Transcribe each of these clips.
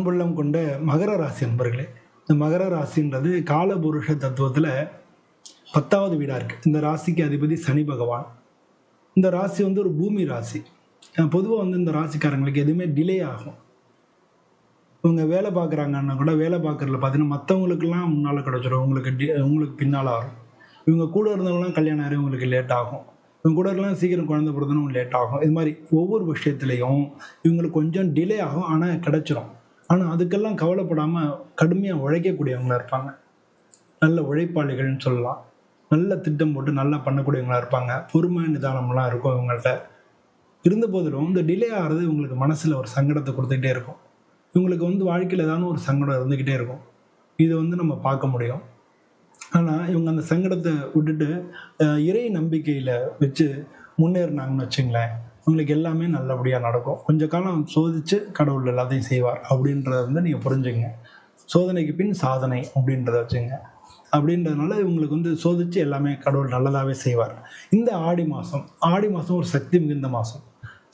அன்புள்ளம் கொண்ட மகர ராசி அன்பர்களே, இந்த மகர ராசின்றது காலபுருஷ தத்துவத்தில் 10வது வீடாக இருக்குது. இந்த ராசிக்கு அதிபதி சனி பகவான். இந்த ராசி வந்து ஒரு பூமி ராசி. பொதுவாக வந்து இந்த ராசிக்காரங்களுக்கு எதுவுமே டிலே ஆகும். இவங்க வேலை பார்க்குறாங்கன்னா கூட வேலை பார்க்குறதுல பார்த்தீங்கன்னா மற்றவங்களுக்கெல்லாம் முன்னால் கிடச்சிடும், உங்களுக்கு பின்னால் ஆகும். இவங்க கூட இருந்தவங்களாம் கல்யாணம் ஆகிடும், இவங்களுக்கு லேட் ஆகும். இவங்க கூட இருக்கலாம் சீக்கிரம் குழந்தை பிறந்தனும் லேட் ஆகும். இது மாதிரி ஒவ்வொரு விஷயத்துலையும் இவங்களுக்கு கொஞ்சம் டிலே ஆகும், ஆனால் கிடச்சிரும். ஆனால் அதுக்கெல்லாம் கவலைப்படாமல் கடுமையாக உழைக்கக்கூடியவங்களாக இருப்பாங்க. நல்ல உழைப்பாளிகள்னு சொல்லலாம். நல்ல திட்டம் போட்டு நல்லா பண்ணக்கூடியவங்களாக இருப்பாங்க. பொறுமை நிதானம்லாம் இருக்கும் இவங்கள்ட்ட. இருந்த போதிலும் இந்த டிலே ஆகிறது இவங்களுக்கு மனசில் ஒரு சங்கடத்தை கொடுத்துக்கிட்டே இருக்கும். இவங்களுக்கு வந்து வாழ்க்கையில் ஏதாவது ஒரு சங்கடம் இருந்துக்கிட்டே இருக்கும். இதை வந்து நம்ம பார்க்க முடியும். ஆனால் இவங்க அந்த சங்கடத்தை விட்டுட்டு இறை நம்பிக்கையில் வச்சு முன்னேறினாங்கன்னு வச்சுங்களேன், உங்களுக்கு எல்லாமே நல்லபடியாக நடக்கும். கொஞ்ச காலம் சோதித்து கடவுள் எல்லாத்தையும் செய்வார் அப்படின்றத வந்து நீங்கள் புரிஞ்சுங்க. சோதனைக்கு பின் சாதனை அப்படின்றத வச்சுங்க. அப்படின்றதுனால இவங்களுக்கு வந்து சோதித்து எல்லாமே கடவுள் நல்லதாகவே செய்வார். இந்த ஆடி மாதம் ஒரு சக்தி மிகுந்த மாதம்.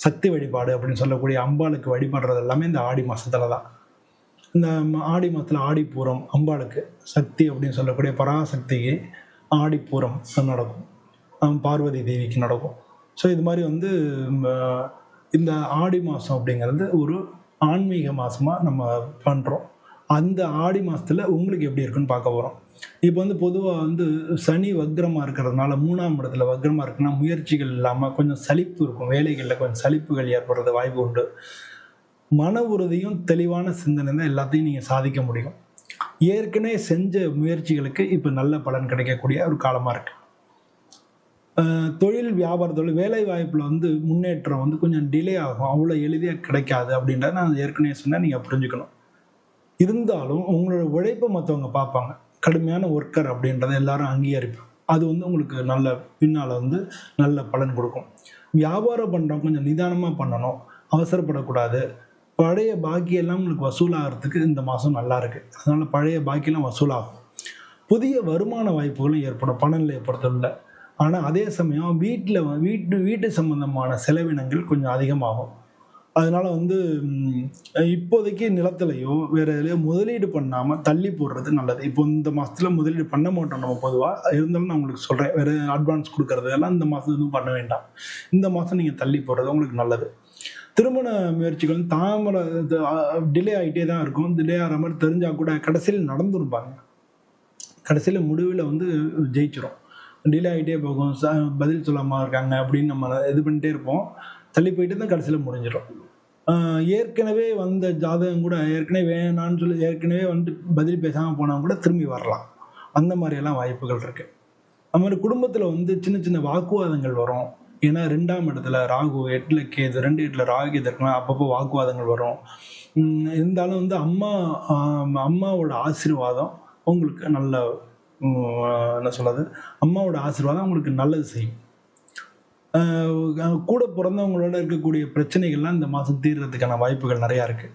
சக்தி வழிபாடு அப்படின்னு சொல்லக்கூடிய அம்பாளுக்கு வழிபடுறது எல்லாமே இந்த ஆடி மாதத்துல தான். இந்த ஆடி மாதத்தில் ஆடிப்பூரம் அம்பாளுக்கு சக்தி அப்படின்னு சொல்லக்கூடிய பராசக்திக்கு ஆடிப்பூரம் நடக்கும். பார்வதி தேவிக்கு நடக்கும். ஸோ இது மாதிரி வந்து இந்த ஆடி மாதம் அப்படிங்கிறது ஒரு ஆன்மீக மாதமாக நம்ம பண்ணுறோம். அந்த ஆடி மாதத்தில் உங்களுக்கு எப்படி இருக்குன்னு பார்க்க போகிறோம். இப்போ வந்து பொதுவாக வந்து சனி வக்ரமாக இருக்கிறதுனால 3ஆம் இடத்துல வக்ரமாக இருக்குன்னா முயற்சிகள் இல்லாமல் கொஞ்சம் சலிப்பு இருக்கும். வேலைகளில் கொஞ்சம் சலிப்புகள் ஏற்படுறது வாய்ப்பு உண்டு. மன உறுதியும் தெளிவான சிந்தனை தான் எல்லாத்தையும் நீங்கள் சாதிக்க முடியும். ஏற்கனவே செஞ்ச முயற்சிகளுக்கு இப்போ நல்ல பலன் கிடைக்கக்கூடிய ஒரு காலமாக இருக்குது. தொழில் வியாபாரத்தோட வேலை வாய்ப்பில் வந்து முன்னேற்றம் வந்து கொஞ்சம் டிலே ஆகும், அவ்வளோ எளிதாக கிடைக்காது அப்படின்றத நான் ஏற்கனவே சொன்னால் நீங்கள் புரிஞ்சுக்கணும். இருந்தாலும் உங்களோட உழைப்பை மற்றவங்க பார்ப்பாங்க. கடுமையான ஒர்க்கர் அப்படின்றத எல்லாரும் அங்கீகரிப்பாங்க. அது வந்து உங்களுக்கு நல்ல பின்னால் வந்து நல்ல பலன் கொடுக்கும். வியாபாரம் பண்ணுறவங்க கொஞ்சம் நிதானமாக பண்ணணும், அவசரப்படக்கூடாது. பழைய பாக்கியெல்லாம் உங்களுக்கு வசூலாகிறதுக்கு இந்த மாதம் நல்லா இருக்குது. அதனால் பழைய பாக்கியெல்லாம் வசூலாகும். புதிய வருமான வாய்ப்புகளும் ஏற்படும் பண நிலையை பொறுத்தவரை. ஆனால் அதே சமயம் வீட்டு சம்பந்தமான செலவினங்கள் கொஞ்சம் அதிகமாகும். அதனால் வந்து இப்போதைக்கு நிலத்திலையோ வேறு எதுலையோ முதலீடு பண்ணாமல் தள்ளி போடுறது நல்லது. இப்போ இந்த மாதத்தில் முதலீடு பண்ண மாட்டோம் நம்ம பொதுவாக. இருந்தாலும் நான் உங்களுக்கு சொல்கிறேன், வேறு அட்வான்ஸ் கொடுக்கறது எல்லாம் இந்த மாதம் எதுவும் பண்ண வேண்டாம். இந்த மாதம் நீங்கள் தள்ளி போடுறது உங்களுக்கு நல்லது. திருமண முயற்சிகள் டிலே ஆகிட்டே தான் இருக்கும். டிலே ஆகிற மாதிரி தெரிஞ்சால் கூட கடைசியில் நடந்துருப்பாங்க. கடைசியில் முடிவில் வந்து ஜெயிச்சிடும். டிலே ஆகிட்டே போகும், பதில் சொல்லாமல் இருக்காங்க அப்படின்னு நம்ம இது பண்ணிகிட்டே இருப்போம். தள்ளி போயிட்டு தான் கடைசியில் முடிஞ்சிடும். ஏற்கனவே வந்த ஜாதகம் கூட ஏற்கனவே வேணான்னு சொல்லி ஏற்கனவே வந்து பதில் பேசாமல் போனால் கூட திரும்பி வரலாம். அந்த மாதிரியெல்லாம் வாய்ப்புகள் இருக்குது. அது மாதிரி குடும்பத்தில் வந்து சின்ன சின்ன வாக்குவாதங்கள் வரும். ஏன்னா 2ஆம் இடத்துல ராகு, 8ல் கேது, 2 8ல் ராகு இருக்கலாம். அப்பப்போ வாக்குவாதங்கள் வரும். இருந்தாலும் வந்து அம்மாவோட ஆசீர்வாதம் உங்களுக்கு நல்ல என்ன சொல்கிறது, அம்மாவோட ஆசீர்வாதம் உங்களுக்கு நல்லது செய்யும். கூட பிறந்தவங்களோட இருக்கக்கூடிய பிரச்சனைகள்லாம் இந்த மாதம் தீர்றதுக்கான வாய்ப்புகள் நிறையா இருக்குது.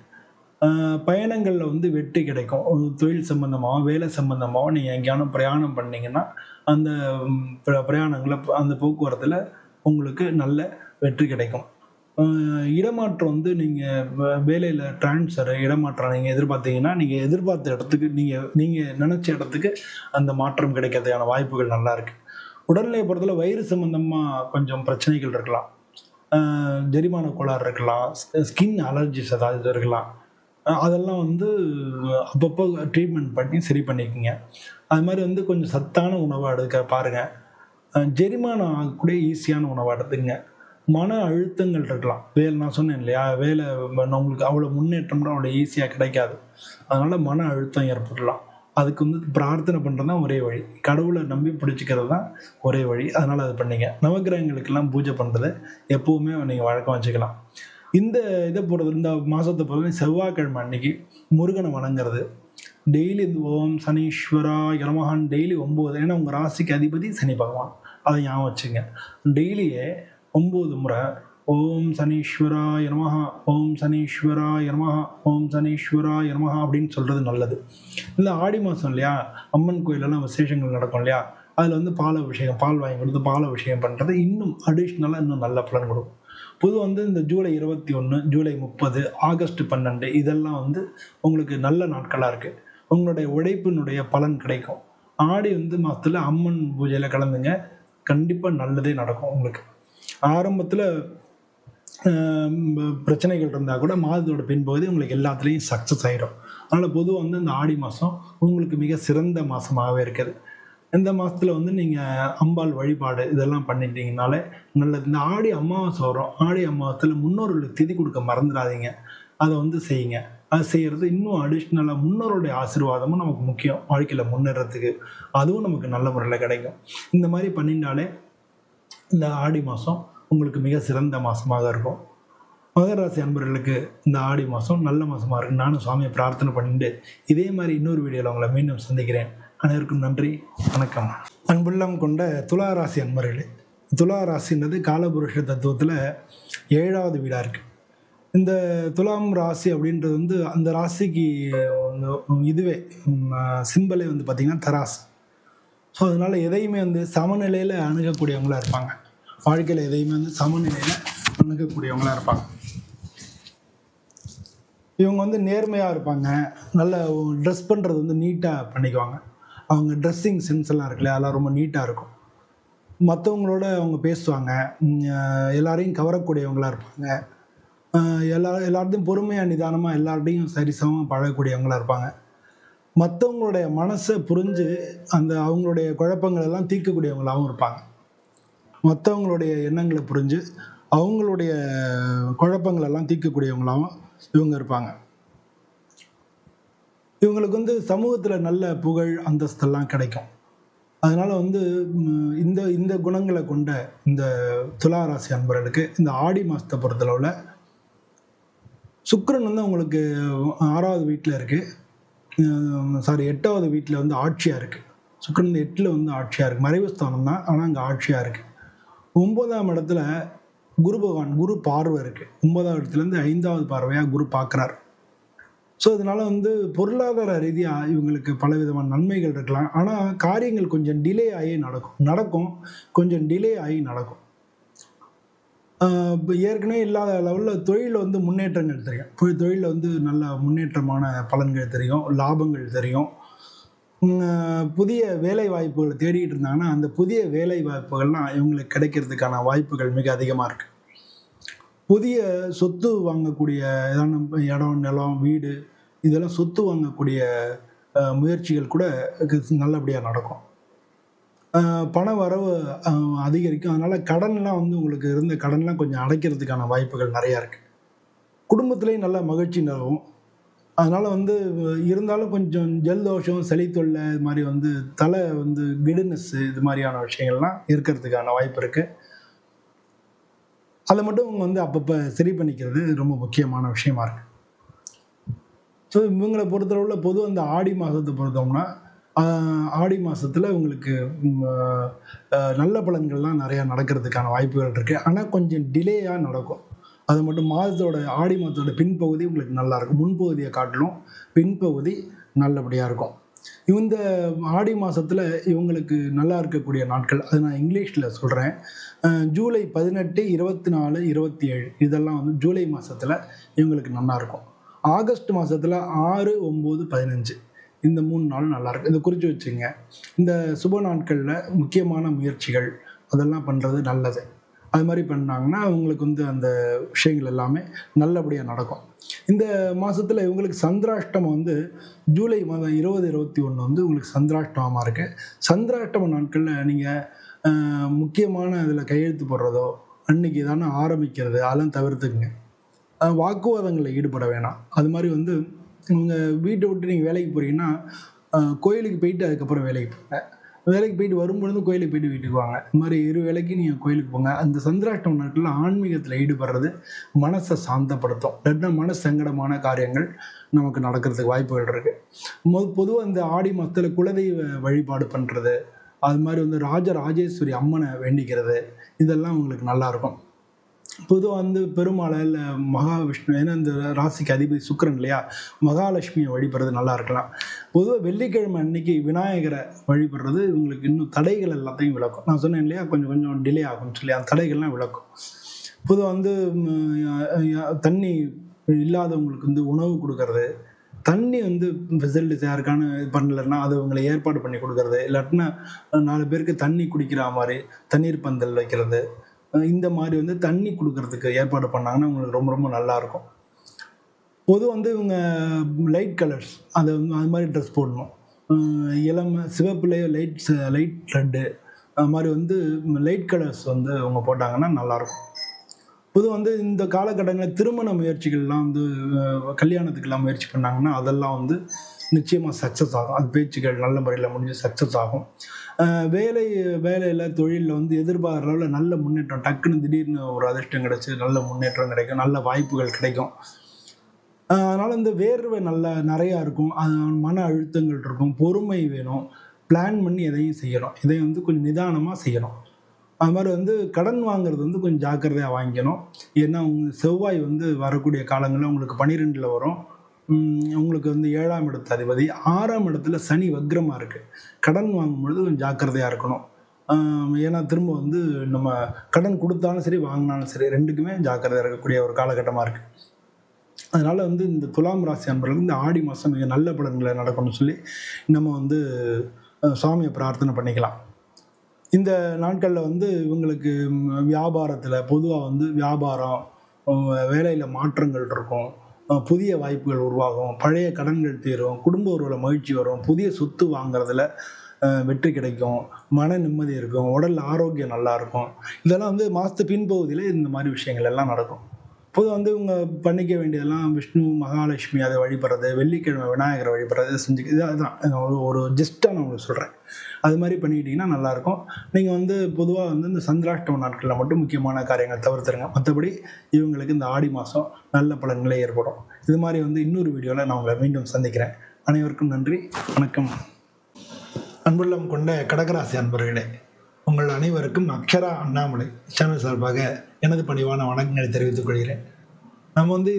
பயணங்களில் வந்து வெற்றி கிடைக்கும். தொழில் சம்பந்தமாகவும் வேலை சம்பந்தமாகவும் நீங்கள் எங்கேயானு பிரயாணம் பண்ணிங்கன்னா அந்த பிரயாணங்களை அந்த போக்குவரத்தில் உங்களுக்கு நல்ல வெற்றி கிடைக்கும். இடமாற்றம் வந்து நீங்கள் வேலையில் ட்ரான்ஸ்ஃபர் இடமாற்றம் நீங்கள் எதிர்பார்த்தீங்கன்னா நீங்கள் எதிர்பார்த்த இடத்துக்கு நீங்கள் நினச்ச இடத்துக்கு அந்த மாற்றம் கிடைக்கிறதுக்கான வாய்ப்புகள் நல்லா இருக்குது. உடல்நிலையை பொறுத்தவரை வயிறு சம்பந்தமாக கொஞ்சம் பிரச்சனைகள் இருக்கலாம், ஜெரிமான கோளாறு இருக்கலாம், ஸ்கின் அலர்ஜிஸ் ஏதாவது இருக்கலாம். அதெல்லாம் வந்து அப்பப்போ ட்ரீட்மெண்ட் பண்ணி சரி பண்ணிக்கோங்க. அது மாதிரி வந்து கொஞ்சம் சத்தான உணவை எடுக்க பாருங்கள். ஜெரிமானம் ஆகக்கூடிய ஈஸியான உணவை எடுத்துங்க. மன அழுத்தங்கள் இருக்கலாம். நான் சொன்னேன் இல்லையா, வேலை உங்களுக்கு அவ்வளோ முன்னேற்றம் கூட அவ்வளோ ஈஸியாக கிடைக்காது. அதனால் மன அழுத்தம் ஏற்படலாம். அதுக்கு வந்து பிரார்த்தனை பண்ணுறது தான் ஒரே வழி. கடவுளை நம்பி பிடிச்சிக்கிறது தான் ஒரே வழி. அதனால் அது பண்ணிங்க. நவகிரகங்களுக்கெல்லாம் பூஜை பண்ணுறது எப்போவுமே நீங்கள் வழக்கம் வச்சுக்கலாம். இந்த மாதத்தை பொறுத்தவரை செவ்வாய்க்கிழமை அன்னைக்கு முருகனை வணங்குறது. டெய்லி இந்த ஓம் சனீஸ்வரா நமஹான்னு டெய்லி 9, ஏன்னா உங்கள் ராசிக்கு அதிபதி சனி பகவான், அதை ஞாபகம் வச்சுங்க. டெய்லியே 9 முறை ஓம் சனீஸ்வராய நமஹ, ஓம் சனீஸ்வராய நமஹ, ஓம் சனீஸ்வராய நமஹ அப்படின்னு சொல்கிறது நல்லது. இல்லை ஆடி மாதம் இல்லையா, அம்மன் கோயிலெல்லாம் விசேஷங்கள் நடக்கும் இல்லையா, அதில் வந்து பால் வாங்கி கொடுத்து பால் அபிஷேகம் பண்ணுறது இன்னும் அடிஷ்னலாக இன்னும் நல்ல பலன் கொடுக்கும். பொதுவாக வந்து இந்த ஜூலை 21, ஜூலை 30, ஆகஸ்ட் 12 இதெல்லாம் வந்து உங்களுக்கு நல்ல நாட்களாக இருக்குது. உங்களுடைய உழைப்பினுடைய பலன் கிடைக்கும். ஆடி வந்து மாதத்தில் அம்மன் பூஜையில் கலந்துங்க, கண்டிப்பாக நல்லதே நடக்கும் உங்களுக்கு. ஆரம்பத்தில் பிரச்சனைகள் இருந்தால் கூட மாதத்தோட பின்பகுதி உங்களுக்கு எல்லாத்துலேயும் சக்ஸஸ் ஆகிடும். அதனால் பொதுவாக வந்து இந்த ஆடி மாதம் உங்களுக்கு மிக சிறந்த மாதமாகவே இருக்குது. இந்த மாதத்தில் வந்து நீங்கள் அம்பாள் வழிபாடு இதெல்லாம் பண்ணிட்டீங்கனாலே நல்லது. இந்த ஆடி அமாவாசை வரும். ஆடி அமாவாசையில் முன்னோர்களுக்கு திதி கொடுக்க மறந்துடாதீங்க. அதை வந்து செய்யுங்க. அது செய்கிறது இன்னும் அடிஷ்னலாக முன்னோருடைய ஆசீர்வாதமும் நமக்கு முக்கியம் வாழ்க்கையில் முன்னேறத்துக்கு. அதுவும் நமக்கு நல்ல முறையில் கிடைக்கும். இந்த மாதிரி பண்ணிட்டாலே இந்த ஆடி மாதம் உங்களுக்கு மிக சிறந்த மாதமாக இருக்கும். மகர ராசி அன்பர்களுக்கு இந்த ஆடி மாதம் நல்ல மாதமாக இருக்கு. நானும் சுவாமியை பிரார்த்தனை பண்ணிட்டு இதே மாதிரி இன்னொரு வீடியோவில் உங்களை மீண்டும் சந்திக்கிறேன். அனைவருக்கும் நன்றி, வணக்கம். அன்புள்ளம் கொண்ட துலா ராசி அன்பர்களே, துலா ராசின்றது காலபுருஷ தத்துவத்தில் 7வது வீடாக இருக்குது. இந்த துலாம் ராசி அப்படின்றது வந்து அந்த ராசிக்கு இதுவே சிம்பலே வந்து பார்த்திங்கன்னா தராசு. ஸோ அதனால் எதையுமே வந்து சமநிலையில் அணுகக்கூடியவங்களாக இருப்பாங்க. வாழ்க்கையில் எதையுமே வந்து சமநிலையில் அணுகக்கூடியவங்களாக இருப்பாங்க. இவங்க வந்து நேர்மையாக இருப்பாங்க. நல்ல ட்ரெஸ் பண்ணுறது வந்து நீட்டாக பண்ணிக்குவாங்க. அவங்க ட்ரெஸ்ஸிங் சென்ஸ் எல்லாம் இருக்குல்ல, அதெல்லாம் ரொம்ப நீட்டாக இருக்கும். மற்றவங்களோட அவங்க பேசுவாங்க. எல்லாரையும் கவரக்கூடியவங்களாக இருப்பாங்க. எல்லார்ட்டையும் பொறுமையாக நிதானமாக எல்லார்ட்டையும் சரிசமமாக பழகக்கூடியவங்களாக இருப்பாங்க. மற்றவங்களுடைய மனசை புரிஞ்சு அந்த அவங்களுடைய குழப்பங்கள் எல்லாம் தீர்க்கக்கூடியவங்களாகவும் இருப்பாங்க. மற்றவங்களுடைய எண்ணங்களை புரிஞ்சு அவங்களுடைய குழப்பங்கள் எல்லாம் தீர்க்கக்கூடியவங்களாகவும் இவங்க இருப்பாங்க. இவங்களுக்கு வந்து சமூகத்தில் நல்ல புகழ் அந்தஸ்தெல்லாம் கிடைக்கும். அதனால் வந்து இந்த இந்த குணங்களை கொண்ட இந்த துலா ராசி அன்பர்களுக்கு இந்த ஆடி மாதத்தை பொறுத்தளவில் சுக்கிரன் வந்து உங்களுக்கு 6வது வீட்டில் இருக்குது. 8வது வீட்டில் வந்து ஆட்சியாக இருக்குது. சுக்கிரன் வந்து 8ல் வந்து ஆட்சியாக இருக்குது. மறைவு ஸ்தானம் தான், ஆனால் அங்கே ஆட்சியாக இருக்குது. 9ஆம் இடத்துல குரு பகவான், குரு பார்வை இருக்குது. 9வது இடத்துலேருந்து 5வது பார்வையாக குரு பார்க்குறார். ஸோ இதனால் வந்து பொருளாதார ரீதியாக இவங்களுக்கு பலவிதமான நன்மைகள் இருக்கலாம். ஆனால் காரியங்கள் கொஞ்சம் டிலே ஆகி நடக்கும் கொஞ்சம் டிலே ஆகி நடக்கும். இப்போ ஏற்கனவே இல்லாத லெவலில் தொழிலில் வந்து முன்னேற்றங்கள் தெரியும். தொழிலில் வந்து நல்ல முன்னேற்றமான பலன்கள் தெரியும், லாபங்கள் தெரியும். புதிய வேலை வாய்ப்புகளை தேடிட்டு இருந்தாங்கன்னா அந்த புதிய வேலை வாய்ப்புகள்லாம் இவங்களுக்கு கிடைக்கிறதுக்கான வாய்ப்புகள் மிக அதிகமாக இருக்குது. புதிய சொத்து வாங்கக்கூடிய இடம், நிலம், வீடு இதெல்லாம் சொத்து வாங்கக்கூடிய முயற்சிகள் கூட நல்லபடியாக நடக்கும். பண வரவு அதிகரிக்கும். அதனால் கடன்லாம் வந்து உங்களுக்கு இருந்த கடன்லாம் கொஞ்சம் அடைக்கிறதுக்கான வாய்ப்புகள் நிறையா இருக்குது. குடும்பத்துலேயும் நல்ல மகிழ்ச்சி நிலவும். அதனால் வந்து இருந்தாலும் கொஞ்சம் ஜல்தோஷம், சளி தொல்லை, இது மாதிரி வந்து தலை வந்து கிடுனஸ்ஸு இது மாதிரியான விஷயங்கள்லாம் இருக்கிறதுக்கான வாய்ப்பு இருக்குது. அதை மட்டும் இவங்க வந்து அப்பப்போ சரி பண்ணிக்கிறது ரொம்ப முக்கியமான விஷயமா இருக்குது. ஸோ இவங்களை பொறுத்தளவில் பொதுவாக அந்த ஆடி மாதத்தை பொறுத்தோம்னா ஆடி மாதத்தில் உங்களுக்கு நல்ல பலன்கள்லாம் நிறையா நடக்கிறதுக்கான வாய்ப்புகள் இருக்குது. ஆனால் கொஞ்சம் டிலேயாக நடக்கும். அது மட்டும் ஆடி மாதத்தோட பின்பகுதி உங்களுக்கு நல்லாயிருக்கும். முன்பகுதியை காட்டிலும் பின்பகுதி நல்லபடியாக இருக்கும். இந்த ஆடி மாதத்தில் இவங்களுக்கு நல்லா இருக்கக்கூடிய நாட்கள், அது நான் இங்கிலீஷில் சொல்கிறேன். ஜூலை 18, 24, 27 இதெல்லாம் வந்து ஜூலை மாதத்தில் இவங்களுக்கு நல்லாயிருக்கும். ஆகஸ்ட் மாதத்தில் 6, 9, 15 இந்த 3 நாள் நல்லாயிருக்கும். இதை குறித்து வச்சுங்க. இந்த சுப நாட்களில் முக்கியமான முயற்சிகள் அதெல்லாம் பண்ணுறது நல்லது. அது மாதிரி பண்ணாங்கன்னா அவங்களுக்கு வந்து அந்த விஷயங்கள் எல்லாமே நல்லபடியாக நடக்கும். இந்த மாதத்தில் இவங்களுக்கு சந்திராஷ்டமம் வந்து ஜூலை மாதம் 20, 21 வந்து உங்களுக்கு சந்திராஷ்டமமாக இருக்குது. சந்திராஷ்டம நாட்களில் நீங்கள் முக்கியமான இதில் கையெழுத்து போடுறதோ அன்றைக்கி தானே ஆரம்பிக்கிறது அதெல்லாம் தவிர்த்துக்குங்க. வாக்குவாதங்களில் ஈடுபட வேணாம். அது மாதிரி வந்து உங்கள் வீட்டை விட்டு நீங்கள் வேலைக்கு போகிறீங்கன்னா கோயிலுக்கு போயிட்டு அதுக்கப்புறம் வேலைக்கு போங்க. வேலைக்கு போயிட்டு வரும்பொழுது கோயிலுக்கு போயிட்டு வீட்டுக்கு வாங்க. இது மாதிரி 2 வேளைக்கு நீங்கள் கோயிலுக்கு போங்க. அந்த சந்திராஷ்டம நாட்களில் ஆன்மீகத்தில் ஈடுபடுறது மனசை சாந்தப்படுத்தும். இல்லைன்னா மன சங்கடமான காரியங்கள் நமக்கு நடக்கிறதுக்கு வாய்ப்புகள் இருக்குது. பொதுவாக இந்த ஆடி மாதத்தில் குலதெய்வ வழிபாடு பண்ணுறது, அது மாதிரி வந்து ராஜராஜேஸ்வரி அம்மனை வேண்டிக்கிறது இதெல்லாம் உங்களுக்கு நல்லாயிருக்கும். பொதுவாக வந்து பெருமாளை இல்லை மகாவிஷ்ணு, ஏன்னா இந்த ராசிக்கு அதிபதி சுக்கிரன் இல்லையா, மகாலட்சுமியை வழிபடுறது நல்லா இருக்கலாம். பொதுவாக வெள்ளிக்கிழமை அன்னைக்கு விநாயகரை வழிபடுறது உங்களுக்கு இன்னும் தடைகள் எல்லாத்தையும் விளக்கும். நான் சொன்னேன் இல்லையா, கொஞ்சம் டிலே ஆகும்னு சொல்லி அந்த தடைகள்லாம் விளக்கும். பொதுவாக வந்து தண்ணி இல்லாதவங்களுக்கு வந்து உணவு கொடுக்கறது, தண்ணி வந்து ஃபெசிலிட்டிஸ் யாருக்கான இது பண்ணலைன்னா அது அவங்களை ஏற்பாடு பண்ணி கொடுக்கறது, இல்லாட்டினா 4 பேருக்கு தண்ணி குடிக்கிற மாதிரி தண்ணீர் பந்தல் வைக்கிறது, இந்த மாதிரி வந்து தண்ணி கொடுக்கறதுக்கு ஏற்பாடு பண்ணாங்கன்னா உங்களுக்கு ரொம்ப ரொம்ப நல்லாயிருக்கும். பொதுவாக வந்து இவங்க லைட் கலர்ஸ் அது வந்து அது மாதிரி ட்ரெஸ் போடணும். இளம சிவப்புலேயே லைட் ரெட்டு அது மாதிரி வந்து லைட் கலர்ஸ் வந்து அவங்க போட்டாங்கன்னா நல்லாயிருக்கும். பொதுவாக வந்து இந்த காலகட்டங்களில் திருமண முயற்சிகள்லாம் வந்து கல்யாணத்துக்கெல்லாம் முயற்சி பண்ணாங்கன்னா அதெல்லாம் வந்து நிச்சயமாக சக்ஸஸ் ஆகும். அது பேச்சுக்கள் நல்ல முறையில் முடிஞ்சு சக்ஸஸ் ஆகும். வேலையில் தொழிலில் வந்து எதிர்பார்க்குற அளவில் நல்ல முன்னேற்றம், டக்குன்னு திடீர்னு ஒரு அதிர்ஷ்டம் கிடைச்சி நல்ல முன்னேற்றம் கிடைக்கும், நல்ல வாய்ப்புகள் கிடைக்கும். அதனால் இந்த வேர்வை நிறையா இருக்கும், மன அழுத்தங்கள் இருக்கும், பொறுமை வேணும், பிளான் பண்ணி எதையும் செய்யணும், இதையும் வந்து கொஞ்சம் நிதானமாக செய்யணும். அது மாதிரி வந்து கடன் வாங்குறது வந்து கொஞ்சம் ஜாக்கிரதையாக வாங்கிக்கணும். ஏன்னா செவ்வாய் வந்து வரக்கூடிய காலங்களில் உங்களுக்கு 12ல் வரும். உங்களுக்கு வந்து 7ஆம் இடத்து அதிபதி, 6ஆம் இடத்துல சனி வக்ரமாக இருக்குது. கடன் வாங்கும்பொழுது கொஞ்சம் ஜாக்கிரதையாக இருக்கணும். ஏன்னா திரும்ப வந்து நம்ம கடன் கொடுத்தாலும் சரி வாங்கினாலும் சரி 2க்குமே ஜாக்கிரதையாக இருக்கக்கூடிய ஒரு காலகட்டமாக இருக்குது. அதனால் வந்து இந்த துலாம் ராசி அன்பர்களுக்கு இந்த ஆடி மாதம் மிக நல்ல பலன்களை நடக்கணும்னு சொல்லி நம்ம வந்து சுவாமியை பிரார்த்தனை பண்ணிக்கலாம். இந்த நாட்களில் வந்து இவங்களுக்கு வியாபாரத்தில் பொதுவாக வந்து வியாபாரம், வேலையில் மாற்றங்கள் இருக்கும், புதிய வாய்ப்புகள் உருவாகும், பழைய கடன்கள் தீரும், குடும்ப உறவில் மகிழ்ச்சி வரும், புதிய சொத்து வாங்குறதுல வெற்றி கிடைக்கும், மன நிம்மதி இருக்கும், உடல் ஆரோக்கியம் நல்லாயிருக்கும். இதெல்லாம் வந்து மாதத்து பின்பகுதியில் இந்த மாதிரி விஷயங்கள் எல்லாம் நடக்கும். பொதுவாக வந்து இவங்க பண்ணிக்க வேண்டியதெல்லாம் விஷ்ணு, மகாலட்சுமி அதை வழிபடுறது, வெள்ளிக்கிழமை விநாயகரை வழிபடுறது செஞ்சு அதுதான் ஒரு ஜஸ்ட்டாக நான் உங்களுக்கு சொல்கிறேன். அது மாதிரி பண்ணிக்கிட்டிங்கன்னா நல்லாயிருக்கும். நீங்கள் வந்து பொதுவாக வந்து இந்த சந்திராஷ்டம நாட்களில் மட்டும் முக்கியமான காரியங்கள் தவிர்த்துருங்க. மற்றபடி இவங்களுக்கு இந்த ஆடி மாதம் நல்ல பலன்களே ஏற்படும். இது மாதிரி வந்து இன்னொரு வீடியோவில் நான் உங்களை மீண்டும் சந்திக்கிறேன். அனைவருக்கும் நன்றி, வணக்கம். அன்புள்ளம் கொண்ட கடகராசி அன்பர்களே, உங்கள் அனைவருக்கும் அக்ஷரா அண்ணாமலை சேனல் சார்பாக எனது பணிவான வணக்கங்களை தெரிவித்துக் கொள்கிறேன். நம்ம வந்து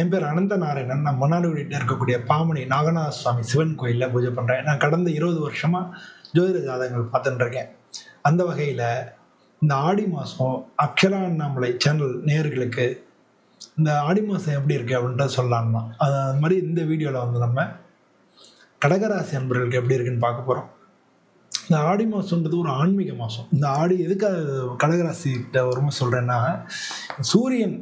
என் பேர் அனந்த நாராயணன். நான் மன்னார்குடியில் இருக்கக்கூடிய பாமணி நாகநாத சுவாமி சிவன் கோயிலில் பூஜை பண்ணுறேன். நான் கடந்த 20 வருஷமாக ஜோதிட ஜாதகங்கள் பார்த்துட்டு இருக்கேன். அந்த வகையில் இந்த ஆடி மாதம் அக்ஷரா அண்ணாமலை சேனல் நேயர்களுக்கு இந்த ஆடி மாதம் எப்படி இருக்குது அப்படின்றத சொல்லலாம் தான். அது மாதிரி இந்த வீடியோவில் வந்து நம்ம கடகராசி அன்பர்களுக்கு எப்படி இருக்குன்னு பார்க்க போகிறோம். இந்த ஆடி மாதம்ன்றது ஒரு ஆன்மீக மாதம். இந்த ஆடி எதுக்காக கடகராசிக்கிட்ட வரும்போது சொல்கிறேன்னா, சூரியன்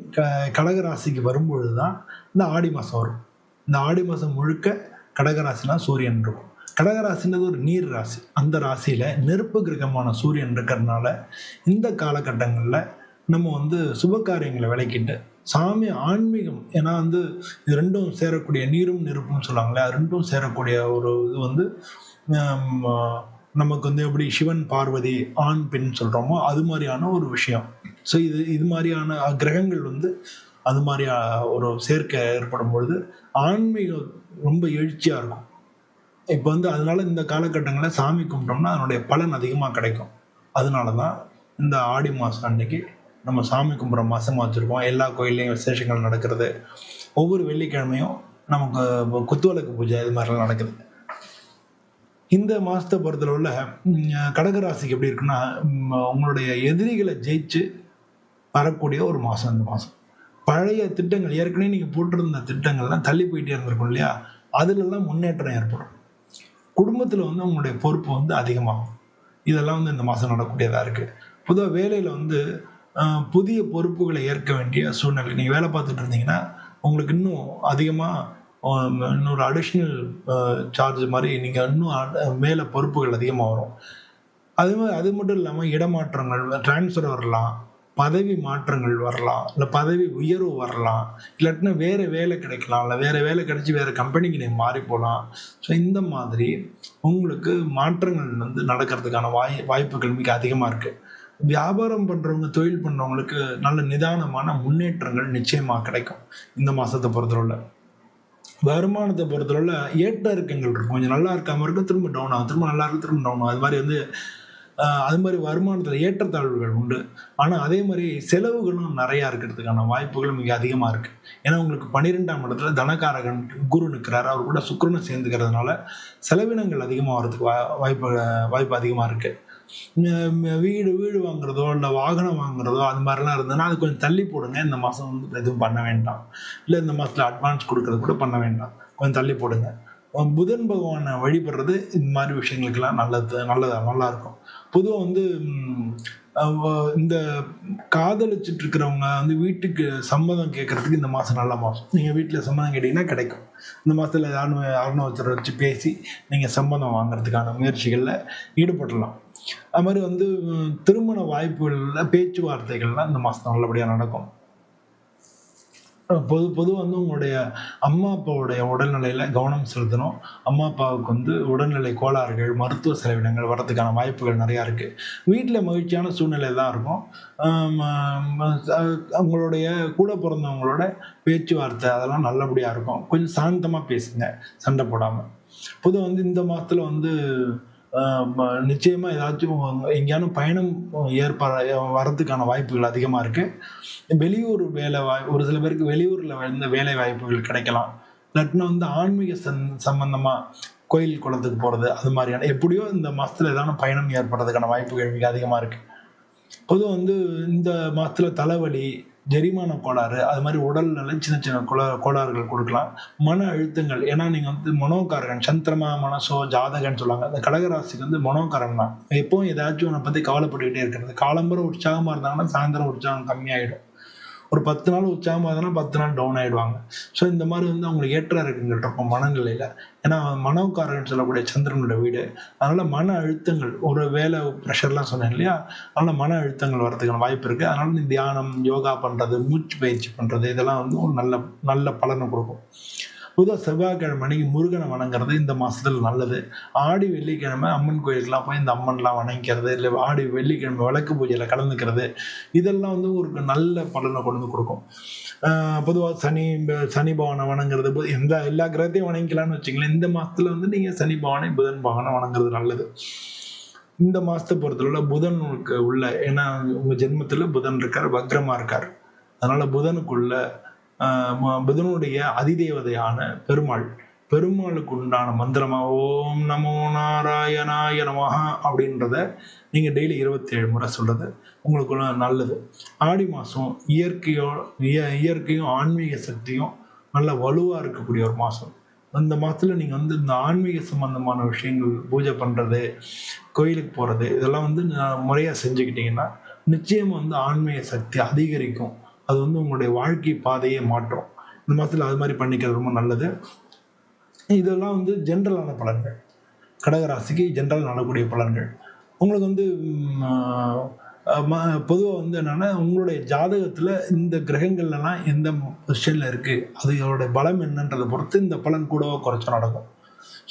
கடகராசிக்கு வரும்பொழுது தான் இந்த ஆடி மாதம் வரும். இந்த ஆடி மாதம் முழுக்க கடகராசினா சூரியன் இருக்கும். கடகராசின்றது ஒரு நீர் ராசி. அந்த ராசியில் நெருப்பு கிரகமான சூரியன் இருக்கிறதுனால இந்த காலகட்டங்களில் நம்ம வந்து சுப காரியங்களை விளக்கிட்டு சாமி ஆன்மீகம், ஏன்னா வந்து இது ரெண்டும் சேரக்கூடிய நீரும் நெருப்பும் சொல்லுவாங்களே, அது ரெண்டும் சேரக்கூடிய ஒரு இது வந்து நமக்கு வந்து எப்படி சிவன் பார்வதி ஆண் பெண் சொல்கிறோமோ அது மாதிரியான ஒரு விஷயம். ஸோ இது மாதிரியான கிரகங்கள் வந்து அது மாதிரி ஒரு சேர்க்கை ஏற்படும் பொழுது ஆன்மீகம் ரொம்ப எழுச்சியாக இருக்கும். இப்போ வந்து அதனால இந்த காலகட்டங்களில் சாமி கும்பிட்டோம்னா அதனுடைய பலன் அதிகமாக கிடைக்கும். அதனால தான் இந்த ஆடி மாதம் அன்னைக்கு நம்ம சாமி கும்பிட்ற மாதமாக வச்சுருக்கோம். எல்லா கோயில்லையும் விசேஷங்கள் நடக்கிறது. ஒவ்வொரு வெள்ளிக்கிழமையும் நமக்கு குத்துவிளக்கு பூஜை இது மாதிரிலாம் நடக்குது. இந்த மாதத்தை பொறுத்தளவில் கடகராசிக்கு எப்படி இருக்குன்னா, உங்களுடைய எதிரிகளை ஜெயிச்சு வரக்கூடிய ஒரு மாதம் இந்த மாதம். பழைய திட்டங்கள் ஏற்கனவே நீங்கள் போட்டிருந்த திட்டங்கள்லாம் தள்ளி போயிட்டே இருந்திருக்கும் இல்லையா, அதுலெல்லாம் முன்னேற்றம் ஏற்படும். குடும்பத்தில் வந்து உங்களுடைய பொறுப்பு வந்து அதிகமாகும். இதெல்லாம் வந்து இந்த மாதம் நடக்கக்கூடியதாக இருக்குது. பொதுவாக வேலையில் வந்து புதிய பொறுப்புகளை ஏற்க வேண்டிய சூழ்நிலை. நீங்கள் வேலை பார்த்துட்டு இருந்தீங்கன்னா உங்களுக்கு இன்னும் அதிகமாக இன்னொரு அடிஷ்னல் சார்ஜ் மாதிரி நீங்கள் இன்னும் மேலே பொறுப்புகள் அதிகமாக வரும். அது மட்டும் இல்லாமல் இடமாற்றங்கள், டிரான்ஸ்ஃபர் வரலாம், பதவி மாற்றங்கள் வரலாம், இல்லை பதவி உயர்வு வரலாம், இல்லாட்டினா வேறு வேலை கிடைக்கலாம், இல்லை வேறு வேலை கிடைச்சி வேறு கம்பெனிக்கு நீங்கள் மாறி போகலாம். ஸோ இந்த மாதிரி உங்களுக்கு மாற்றங்கள் வந்து நடக்கிறதுக்கான வாய்ப்புகள் மிக அதிகமாக இருக்குது. வியாபாரம் பண்ணுறவங்க, தொழில் பண்ணுறவங்களுக்கு நல்ல நிதானமான முன்னேற்றங்கள் நிச்சயமாக கிடைக்கும் இந்த மாதத்தை பொறுத்தவரை. வருமானத்தை பொறுத்தளவில் ஏற்ற இறக்கங்கள் இருக்கும். கொஞ்சம் நல்லா இருக்காமல் இருக்கும், திரும்ப டவுன் ஆகும், திரும்ப நல்லா இருக்கும், திரும்ப டவுன் ஆகும். அது மாதிரி வந்து அது மாதிரி வருமானத்தில் ஏற்றத்தாழ்வுகள் உண்டு. ஆனால் அதே மாதிரி செலவுகளும் நிறையா இருக்கிறதுக்கான வாய்ப்புகள் மிக அதிகமாக இருக்குது. ஏன்னா உங்களுக்கு 12ஆம் இடத்துல தனகாரகன் குரு நிற்கிறாரு, அவர் கூட சுக்கிரனும் சேர்ந்துக்கிறதுனால செலவினங்கள் அதிகமாக வர்றதுக்கு வாய்ப்பு அதிகமாக இருக்குது. வீடு வீடு வாங்குறதோ இல்லை வாகனம் வாங்குறதோ அது மாதிரிலாம் இருந்ததுன்னா அது கொஞ்சம் தள்ளி போடுங்க. இந்த மாதம் வந்து எதுவும் பண்ண வேண்டாம். இல்லை இந்த மாதத்தில் அட்வான்ஸ் கொடுக்கறது கூட பண்ண வேண்டாம், கொஞ்சம் தள்ளி போடுங்க. புதன் பகவானை வழிபடுறது இந்த மாதிரி விஷயங்களுக்கெல்லாம் நல்லா இருக்கும். பொதுவாக வந்து இந்த காதலிச்சுட்டு இருக்கிறவங்க வந்து வீட்டுக்கு சம்மதம் கேட்கறதுக்கு இந்த மாதம் நல்ல மாதம். நீங்கள் வீட்டில் சம்மதம் கேட்டிங்கன்னா கிடைக்கும். இந்த மாதத்தில் யாருன்னு ஒருத்தரை வச்சு பேசி நீங்கள் சம்மதம் வாங்குறதுக்கான முயற்சிகளில் ஈடுபடலாம். அது மாதிரி வந்து திருமண வாய்ப்புகளில் பேச்சுவார்த்தைகள்லாம் இந்த மாதம் நல்லபடியாக நடக்கும். பொதுவாக வந்து உங்களுடைய அம்மா அப்பாவுடைய உடல்நிலையில கவனம் செலுத்தணும். அம்மா அப்பாவுக்கு வந்து உடல்நிலை கோளாறுகள், மருத்துவ செலவினங்கள் வர்றதுக்கான வாய்ப்புகள் நிறையா இருக்கு. வீட்டில் மகிழ்ச்சியான சூழ்நிலை தான் இருக்கும். அவங்களுடைய கூட பிறந்தவங்களோட பேச்சுவார்த்தை அதெல்லாம் நல்லபடியாக இருக்கும். கொஞ்சம் சாந்தமாக பேசுங்க, சண்டை போடாமல். பொதுவாக வந்து இந்த மாதத்தில் வந்து நிச்சயமா ஏதாச்சும் எங்கேயானும் பயணம் வர்றதுக்கான வாய்ப்புகள் அதிகமா இருக்கு. வெளியூர் ஒரு சில பேருக்கு வெளியூர்ல வந்து வேலை வாய்ப்புகள் கிடைக்கலாம். இல்லாட்டினா வந்து ஆன்மீக சம்பந்தமா கோயில் குளத்துக்கு போறது, அது மாதிரியான எப்படியோ இந்த மாசத்துல ஏதாவது பயணம் ஏற்படுறதுக்கான வாய்ப்புகள் மிக அதிகமா இருக்கு. பொதுவாக வந்து இந்த மாதத்துல தலைவலி, ஜெரிமான கோளாறு, அது மாதிரி உடல்நல சின்ன சின்ன கோளாறுகள் கொடுக்கலாம். மன அழுத்தங்கள், ஏன்னா நீங்கள் வந்து மனோகாரகன், சந்திரமா மனசோ ஜாதகன்னு சொல்லுவாங்க. அந்த கடகராசிக்கு வந்து மனோகாரன் தான். எப்பவும் ஏதாச்சும் ஒன்றை பற்றி கவலைப்பட்டுக்கிட்டே இருக்கிறது. காலம்புற உற்சாகமாக இருந்தாங்கன்னா சாயந்தரம் உற்சாகம் கம்மியாயிடும். ஒரு 10 நாள் உற்சாகமாக இருந்தாலும் 10 நாள் டவுன் ஆகிடுவாங்க. ஸோ இந்த மாதிரி வந்து அவங்களுக்கு ஏற்ற இறக்கங்கள் இருக்கும் மனநிலையில். ஏன்னா மனோகாரன்னு சொல்லக்கூடிய சந்திரனோட வீடு. அதனால் மன அழுத்தங்கள், ஒரு வேலை ப்ரெஷர்லாம் சொன்னேன் இல்லையா, அதனால் மன அழுத்தங்கள் வர்றதுக்கான வாய்ப்பு இருக்குது. அதனால் நீ தியானம், யோகா பண்ணுறது, மூச்சு பயிற்சி பண்ணுறது, இதெல்லாம் வந்து ஒரு நல்ல நல்ல பலனை கொடுக்கும். பொதுவாக செவ்வாய்க்கிழமை அன்னைக்கு முருகனை வணங்குறது இந்த மாதத்தில் நல்லது. ஆடி வெள்ளிக்கிழமை அம்மன் கோயிலுக்கெல்லாம் போய் இந்த அம்மன்லாம் வணங்கிக்கிறது, இல்லை ஆடி வெள்ளிக்கிழமை விளக்கு பூஜையில் கலந்துக்கிறது, இதெல்லாம் வந்து ஒரு நல்ல பலனை கொண்டு வந்து கொடுக்கும். பொதுவாக சனி பகவானை வணங்குறது, எல்லா கிரகத்தையும் வணங்கிக்கலாம்னு வச்சுக்கலாம். இந்த மாதத்தில் வந்து நீங்கள் சனி பகவானை, புதன் பகவானை வணங்குறது நல்லது. இந்த மாதத்தை பொறுத்தவரை புதனுக்கு உள்ள, ஏன்னா உங்கள் ஜென்மத்தில் புதன் இருக்கார், வக்ரமாக இருக்கார். அதனால புதனுக்குள்ள புதனுடைய அதிதேவதையான பெருமாளுக்கு உண்டான மந்திரமா ஓம் நமோ நாராயணாய நமஹா அப்படின்றத நீங்கள் டெய்லி 27 முறை சொல்றது உங்களுக்கு நல்லது. ஆடி மாதம் இயற்கையும் ஆன்மீக சக்தியும் நல்ல வலுவாக இருக்கக்கூடிய ஒரு மாதம். அந்த மாதத்தில் நீங்கள் வந்து இந்த ஆன்மீக சம்பந்தமான விஷயங்கள், பூஜை பண்ணுறது, கோயிலுக்கு போகிறது, இதெல்லாம் வந்து முறையாக செஞ்சுக்கிட்டிங்கன்னா நிச்சயமாக வந்து ஆன்மீக சக்தி அதிகரிக்கும். அது வந்து உங்களுடைய வாழ்க்கை பாதையை மாற்றும். இந்த மாதத்தில் அது மாதிரி பண்ணிக்கிறது ரொம்ப நல்லது. இதெல்லாம் வந்து ஜென்ரலான பலன்கள், கடகராசிக்கு ஜென்ரல் நடக்கூடிய பலன்கள். உங்களுக்கு வந்து பொதுவாக வந்து என்னென்னா, உங்களுடைய ஜாதகத்தில் இந்த கிரகங்கள்லாம் எந்த பொசிஷனில் இருக்குது, அதோடைய பலம் என்னன்றதை பொறுத்து இந்த பலன் கூடவோ குறைச்சோ நடக்கும்.